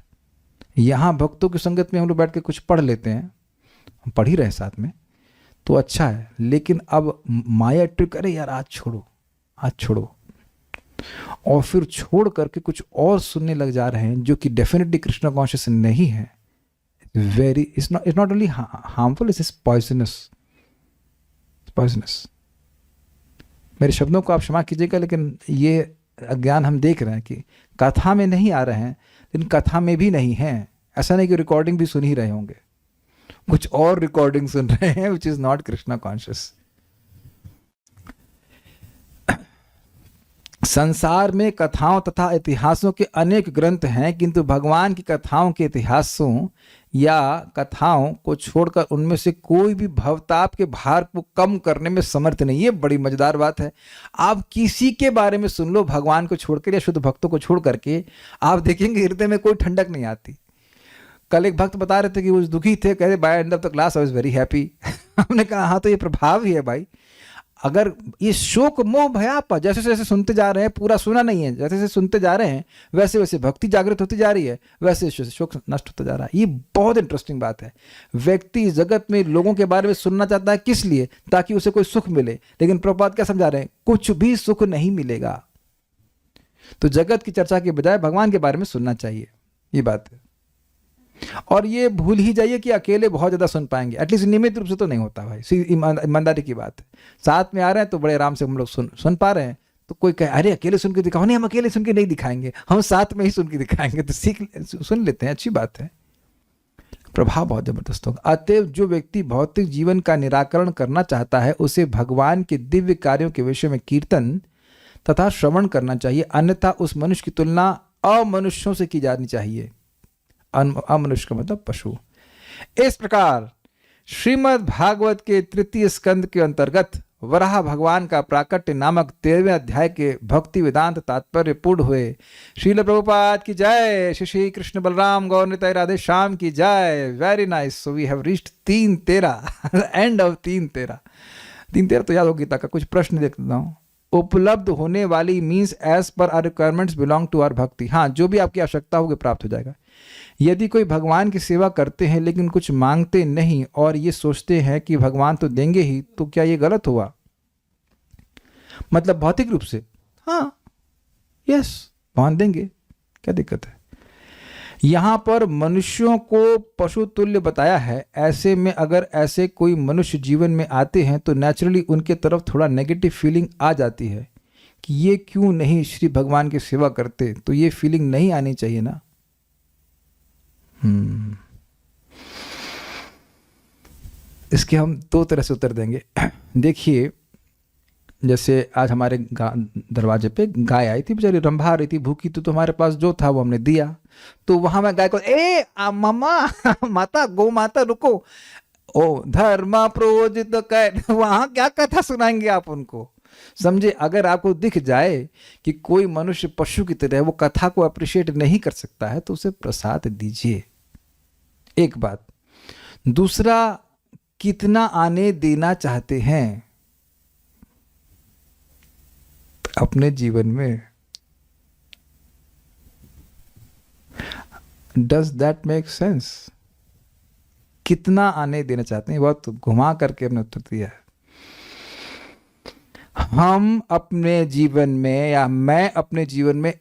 Speaker 1: यहाँ भक्तों की संगत में हम लोग बैठ के कुछ पढ़ लेते हैं, हम पढ़ ही रहे साथ में तो अच्छा है, लेकिन अब माया ट्रिक, अरे यार आज छोड़ो, आज छोड़ो, और फिर छोड़ करके कुछ और सुनने लग जा रहे हैं जो कि डेफिनेटली कृष्णा कॉन्शियस नहीं है। Very it's not only harmful, it's poisonous. मेरे शब्दों को आप क्षमा कीजिएगा, लेकिन ये अज्ञान हम देख रहे हैं कि कथा में नहीं आ रहे हैं, लेकिन कथा में भी नहीं है। ऐसा नहीं कि रिकॉर्डिंग भी सुन ही रहे होंगे, कुछ और रिकॉर्डिंग सुन रहे हैं which is not Krishna conscious. संसार में कथाओं तथा इतिहासों के अनेक ग्रंथ हैं, किंतु भगवान की कथाओं के इतिहासों या कथाओं को छोड़कर उनमें से कोई भी भवताप के भार को कम करने में समर्थ नहीं। ये बड़ी मजेदार बात है। आप किसी के बारे में सुन लो, भगवान को छोड़कर या शुद्ध भक्तों को छोड़ करके, आप देखेंगे हृदय में कोई ठंडक नहीं आती। कल एक भक्त बता रहे थे कि वो दुखी थे, कह रहे by end of the class I was very happy. हमने कहा हाँ, तो ये प्रभाव ही है भाई। अगर ये शोक मोह भयापा जैसे जैसे सुनते जा रहे हैं, पूरा सुना नहीं है, जैसे जैसे सुनते जा रहे हैं वैसे वैसे भक्ति जागृत होती जा रही है, वैसे शोक नष्ट होता जा रहा है। ये बहुत इंटरेस्टिंग बात है। व्यक्ति जगत में लोगों के बारे में सुनना चाहता है, किस लिए? ताकि उसे कोई सुख मिले, लेकिन प्रभुपाद क्या समझा रहे हैं? कुछ भी सुख नहीं मिलेगा। तो जगत की चर्चा के बजाय भगवान के बारे में सुनना चाहिए, ये बात है। और ये भूल ही जाइए कि अकेले बहुत ज़्यादा सुन पाएंगे, एटलीस्ट नियमित रूप से तो नहीं होता भाई। ईमानदारी की बात है। साथ में आ रहे हैं तो बड़े आराम से हम लोग सुन पा रहे हैं, तो कोई कहे अरे अकेले सुन के दिखाओ, नहीं हम अकेले सुन के नहीं दिखाएंगे, हम साथ में ही सुन के दिखाएंगे, तो सुन लेते हैं, अच्छी बात है। प्रभाव बहुत जबरदस्त होगा। अतएव जो व्यक्ति भौतिक जीवन का निराकरण करना चाहता है, उसे भगवान के दिव्य कार्यों के विषय में कीर्तन तथा श्रवण करना चाहिए, अन्यथा उस मनुष्य की तुलना अमनुष्यों से की जानी चाहिए। अमनुष्य का मतलब पशु। इस प्रकार श्रीमद् भागवत के तृतीय स्कंद के अंतर्गत वराह भगवान का प्राकट्य नामक 13वें अध्याय के भक्ति वेदांत तात्पर्य पूर्ण हुए। श्रील प्रभुपाद की जय। श्री कृष्ण बलराम गौर निताई राधे श्याम की जय। Very nice. So we have reached 3:13, end of 3:13 तो याद हो गीता का। कुछ प्रश्न देखता हूँ। उपलब्ध होने वाली means as per our requirements belong to our bhakti. हाँ, जो भी आपकी आवश्यकता होगी प्राप्त हो जाएगा। यदि कोई भगवान की सेवा करते हैं लेकिन कुछ मांगते नहीं और ये सोचते हैं कि भगवान तो देंगे ही, तो क्या ये गलत हुआ? मतलब भौतिक रूप से हाँ, यस, भगवान देंगे, क्या दिक्कत है? यहां पर मनुष्यों को पशु तुल्य बताया है। ऐसे में अगर ऐसे कोई मनुष्य जीवन में आते हैं तो नेचुरली उनके तरफ थोड़ा नेगेटिव फीलिंग आ जाती है कि ये क्यों नहीं श्री भगवान की सेवा करते। तो ये फीलिंग नहीं आनी चाहिए ना। इसके हम 2 तरह से उत्तर देंगे। देखिए, जैसे आज हमारे दरवाजे पे गाय आई थी, बेचारी रंभा रही थी, भूखी, तो हमारे पास जो था वो हमने दिया। तो वहां मैं गाय को मामा माता गौ माता रुको, ओ धर्मा प्रोजित कर, वहां क्या कथा सुनाएंगे आप उनको? समझे? अगर आपको दिख जाए कि कोई मनुष्य पशु की तरह वो कथा को अप्रिशिएट नहीं कर सकता है तो उसे प्रसाद दीजिए, एक बात। दूसरा, कितना आने देना चाहते हैं अपने जीवन में? Does that make sense? कितना आने देना चाहते हैं, बहुत घुमा करके हमने उत्तर दिया है। हम अपने जीवन में या मैं अपने जीवन में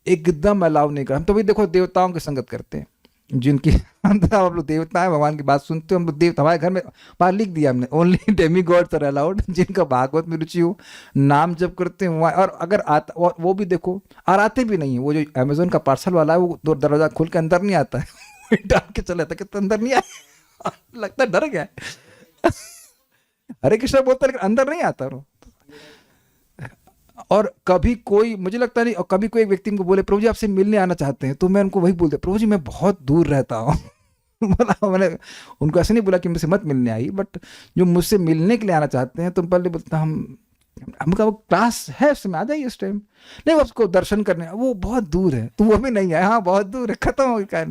Speaker 1: एकदम अलाउ नहीं कर। हम तो भी देखो देवताओं की संगत करते हैं, जिनकी अंदर हम लोग देवता है, भगवान की बात सुनते हो हम लोग। देवता हमारे घर में बाहर लिख दिया हमने, only demigods are allowed, जिनका भागवत में रुचि हो, नाम जप करते हैं वहाँ। और अगर आता, और वो भी देखो और आते भी नहीं है, वो जो अमेजोन का पार्सल वाला है वो दरवाजा खोल के अंदर नहीं आता है डाल के चला था कि तो अंदर नहीं आया लगता है डर गया है हरे कृष्ण बोलता है लेकिन अंदर नहीं आता वो। और कभी कोई, मुझे लगता नहीं, और कभी कोई एक व्यक्ति को बोले प्रभु जी आपसे मिलने आना चाहते हैं, तो मैं उनको वही बोलता, प्रभु जी मैं बहुत दूर रहता हूँ बोला, मैंने उनको ऐसे नहीं बोला कि मुझसे मत मिलने आई, बट जो मुझसे मिलने के लिए आना चाहते हैं तो पहले बोलता हमका वो क्लास है उसमें आ जाइए उस टाइम, नहीं उसको दर्शन करने वो बहुत दूर है, तो वो भी नहीं है, हाँ बहुत दूर है, खत्म हो गया।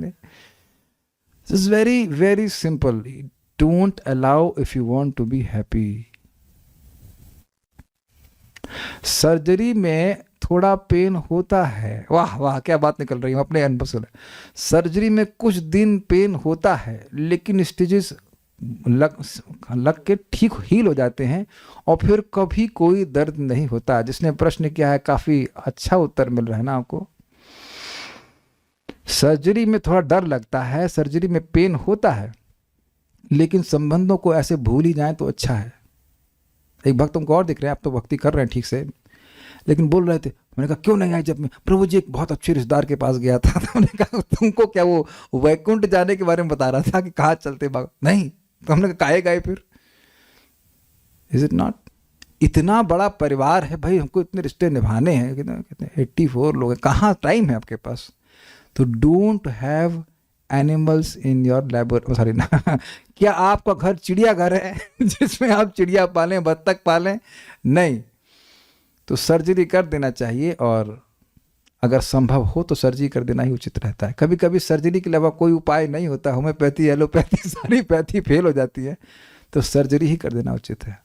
Speaker 1: It's very very simple, don't allow if you want to be happy. Surgery में थोड़ा पेन होता है, वाह वाह क्या बात निकल रही है अपने अनुभव से। सर्जरी में कुछ दिन पेन होता है, लेकिन स्टेजेस लग के ठीक हील हो जाते हैं और फिर कभी कोई दर्द नहीं होता। जिसने प्रश्न किया है काफी अच्छा उत्तर मिल रहा है ना आपको। सर्जरी में थोड़ा डर लगता है, सर्जरी में पेन होता है, लेकिन संबंधों को ऐसे भूल ही जाए तो अच्छा है। एक भक्त तुमको और दिख रहे हैं, आप तो भक्ति कर रहे हैं ठीक से, लेकिन बोल रहे थे, मैंने कहा क्यों नहीं आए, जब मैं प्रभु जी एक बहुत अच्छे रिश्तेदार के पास गया था तो हमने कहा तुमको क्या वो वैकुंठ जाने के बारे में बता रहा था कि कहाँ चलते बाग नहीं, तो हमने कहा काहे गए फिर। Is it not? इतना बड़ा परिवार है भाई, हमको इतने रिश्ते निभाने हैं, कितने 84 लोग हैं, कहाँ टाइम है आपके पास। तो don't have animals in your laboratory, sorry ना क्या आपका घर चिड़ियाघर है जिसमें आप चिड़िया पालें, बत्तख पालें? नहीं। तो सर्जरी कर देना चाहिए, और अगर संभव हो तो सर्जरी कर देना ही उचित रहता है। कभी कभी सर्जरी के अलावा कोई उपाय नहीं होता, होम्योपैथी एलोपैथी सारी पैथी फेल हो जाती है, तो सर्जरी ही कर देना उचित है।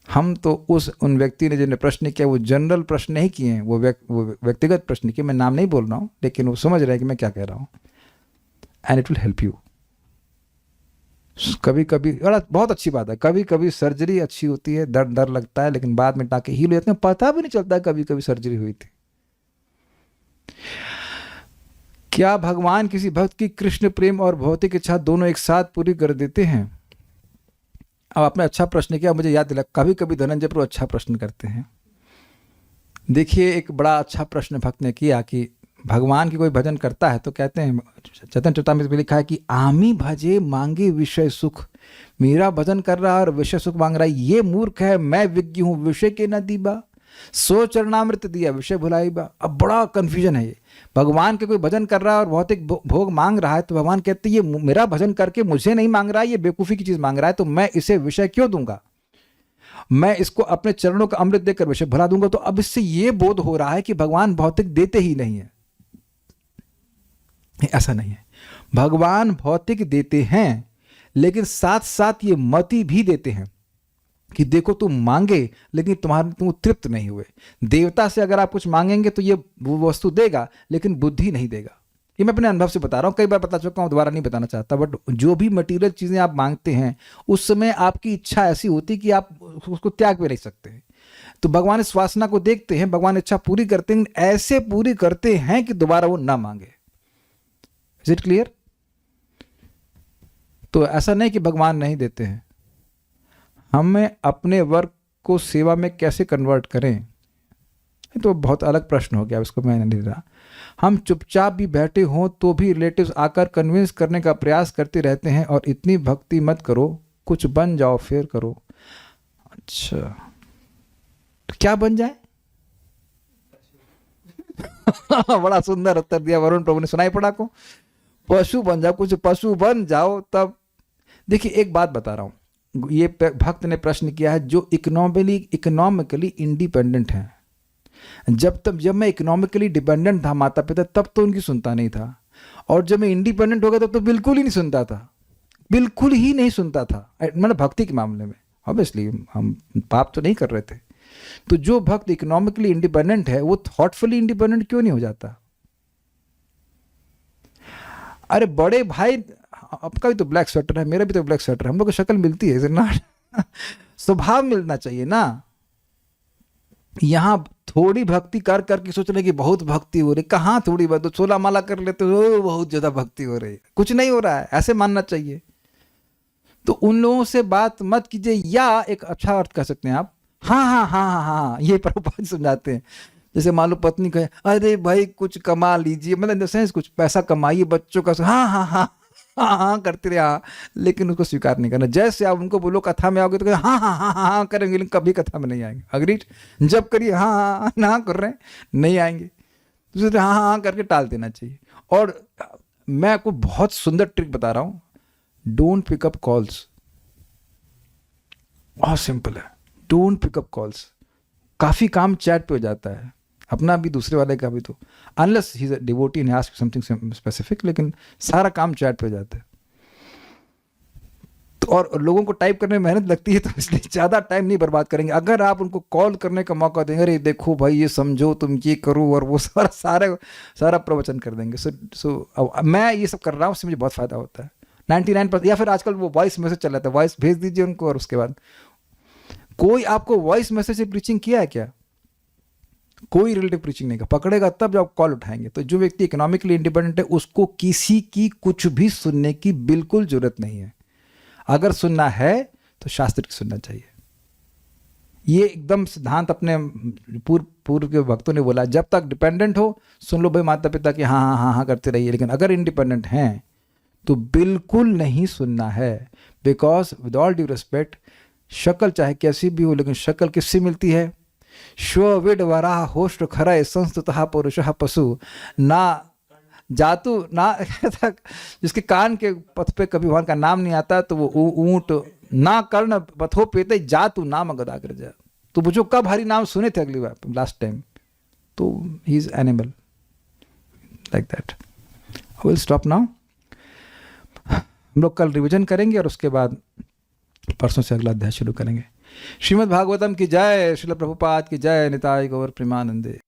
Speaker 1: हम तो उन व्यक्ति ने जिन्हें प्रश्न किया वो जनरल प्रश्न नहीं किए हैं, वो व्यक्तिगत प्रश्न किए। मैं नाम नहीं बोल रहा हूँ, लेकिन वो समझ रहे हैं कि मैं क्या कह रहा हूँ, and it will help you. कभी कभी, और बहुत अच्छी बात है, कभी कभी सर्जरी अच्छी होती है, डर लगता है, लेकिन बाद में टाके हील हो जाते हैं, पता भी नहीं चलता कभी कभी सर्जरी हुई थी। क्या भगवान किसी भक्त की कृष्ण प्रेम और भौतिक इच्छा दोनों एक साथ पूरी कर देते हैं? अब आपने अच्छा प्रश्न किया, मुझे याद दिला, कभी कभी धनंजय प्रभु अच्छा प्रश्न करते हैं। देखिए एक बड़ा अच्छा प्रश्न भक्त ने किया कि भगवान की कोई भजन करता है तो कहते हैं, चैतन्य चरितामृत में लिखा है कि आमी भजे मांगे विषय सुख, मेरा भजन कर रहा है और विषय सुख मांग रहा है, ये मूर्ख है, मैं विज्ञ हूँ विषय के न दीबा, सो चरणामृत दिया विषय भुलाई बा। अब बड़ा कंफ्यूजन है ये, भगवान के कोई भजन कर रहा है और भौतिक भोग मांग रहा है, तो भगवान कहते हैं ये मेरा भजन करके मुझे नहीं मांग रहा है, ये बेवकूफ़ी की चीज़ मांग रहा है, तो मैं इसे विषय क्यों दूंगा, मैं इसको अपने चरणों का अमृत देकर विषय भुला दूंगा। तो अब इससे ये बोध हो रहा है कि भगवान भौतिक देते ही नहीं है। ऐसा नहीं है, भगवान भौतिक देते हैं, लेकिन साथ साथ ये मति भी देते हैं कि देखो तुम मांगे लेकिन तुम तृप्त नहीं हुए। देवता से अगर आप कुछ मांगेंगे तो ये वो वस्तु देगा, लेकिन बुद्धि नहीं देगा। ये मैं अपने अनुभव से बता रहा हूँ, कई बार बता चुका हूँ, दोबारा नहीं बताना चाहता। बट जो भी मटेरियल चीज़ें आप मांगते हैं उस समय आपकी इच्छा ऐसी होती कि आप उसको त्याग भी नहीं सकते हैं। तो भगवान इस वासना को देखते हैं, भगवान इच्छा पूरी करते हैं, ऐसे पूरी करते हैं कि दोबारा वो ना मांगे। Is it clear? तो ऐसा नहीं कि भगवान नहीं देते हैं। हमें अपने वर्क को सेवा में कैसे कन्वर्ट करें, तो बहुत अलग प्रश्न हो गया, इसको मैं नहीं रहा। हम चुपचाप भी बैठे हों तो भी रिलेटिव्स आकर कन्विंस करने का प्रयास करते रहते हैं, और इतनी भक्ति मत करो, कुछ बन जाओ फिर करो। अच्छा, तो क्या बन जाए? बड़ा सुंदर उत्तर दिया वरुण प्रभु ने, सुनाई पड़ा को, पशु बन जाओ, कुछ पशु बन जाओ तब। देखिए एक बात बता रहा हूँ, ये भक्त ने प्रश्न किया है जो इकोनॉमिकली इंडिपेंडेंट हैं। जब मैं इकोनॉमिकली डिपेंडेंट था माता पिता, तब तो उनकी सुनता नहीं था, और जब मैं इंडिपेंडेंट हो गया तब तो बिल्कुल ही नहीं सुनता था, बिल्कुल ही नहीं सुनता था। मतलब भक्ति के मामले में ऑब्वियसली हम पाप तो नहीं कर रहे थे। तो जो भक्त इकोनॉमिकली इंडिपेंडेंट है वो थॉटफुली इंडिपेंडेंट क्यों नहीं हो जाता? अरे बड़े भाई, आपका भी तो ब्लैक स्वेटर है, मेरा भी तो ब्लैक स्वेटर है, हम लोग की शक्ल मिलती है ना। स्वभाव मिलना चाहिए ना। यहाँ थोड़ी भक्ति कर करके सोच रहे कि बहुत भक्ति हो रही, कहाँ थोड़ी बात, तो 16 माला कर लेते हो, बहुत ज्यादा भक्ति हो रही है, कुछ नहीं हो रहा है, ऐसे मानना चाहिए। तो उन लोगों से बात मत कीजिए, या एक अच्छा अर्थ कह सकते हैं आप, हाँ हाँ हाँ हाँ हाँ, ये प्रभुपाद समझाते हैं। जैसे मान लो पत्नी कहे अरे भाई कुछ कमा लीजिए, मतलब इन द सेंस कुछ पैसा कमाइए, बच्चों का हाँ हाँ हाँ हाँ हाँ करते रहे, हाँ, लेकिन उसको स्वीकार नहीं करना। जैसे आप उनको बोलो कथा में आओगे तो हाँ हाँ हाँ हाँ हाँ करेंगे, लेकिन कभी कथा में नहीं आएंगे। अग्रीड? जब करिए हाँ हाँ हाँ ना कर रहे हैं, नहीं आएंगे, तो हाँ हाँ हाँ करके टाल देना चाहिए। और मैं आपको बहुत सुंदर ट्रिक बता रहा हूँ, डोंट पिकअप कॉल्स। बहुत सिंपल है, डोंट पिकअप कॉल्स। काफ़ी काम चैट पे हो जाता है, अपना भी दूसरे वाले का भी, तो unless he is a devotee and ask something specific, लेकिन सारा काम चैट पे हो जाता है। तो और लोगों को टाइप करने में मेहनत लगती है, तो इसलिए ज़्यादा टाइम नहीं बर्बाद करेंगे। अगर आप उनको कॉल करने का मौका देंगे, अरे देखो भाई ये समझो, तुम ये करो, और वो सारा प्रवचन कर देंगे। सो मैं ये सब कर रहा हूँ, उससे मुझे बहुत फ़ायदा होता है 99%। या फिर आजकल वो वॉइस मैसेज चल रहा है, वॉइस भेज दीजिए उनको, और उसके बाद कोई आपको वॉइस मैसेज से प्रीचिंग किया है क्या? कोई रिलेटिव प्रीचिंग नहीं, पकड़ेगा तब जब आप कॉल उठाएंगे। तो जो व्यक्ति इकोनॉमिकली इंडिपेंडेंट है, उसको किसी की कुछ भी सुनने की बिल्कुल जरूरत नहीं है। अगर सुनना है तो शास्त्र की सुनना चाहिए। ये एकदम सिद्धांत अपने पूर्व के भक्तों ने बोला, जब तक डिपेंडेंट हो सुन लो भाई माता पिता की हाँ हाँ हाँ हाँ करते रहिए, लेकिन अगर इंडिपेंडेंट हैं तो बिल्कुल नहीं सुनना है। Because with all due respect, शक्ल चाहे कैसी भी हो, लेकिन शक्ल किससे मिलती है? श्वविड वराह होष्ट खरय संस्तुतः पुरुषः पशु ना जातु ना। जिसके कान के पथ पे कभी भगवान का नाम नहीं आता, तो वो ऊंट ना कर्ण पथो पेते जातु नाम गदाग्रज। तो पूछो कब हरि नाम सुने थे अगली बार, लास्ट टाइम? तो he is animal like that. I will stop now. हम लोग कल रिवीजन करेंगे और उसके बाद परसों से अगला अध्याय शुरू करेंगे। श्रीमद् भागवतम की जय, श्रील प्रभुपाद की जय, निताय गौर प्रेमानंदे।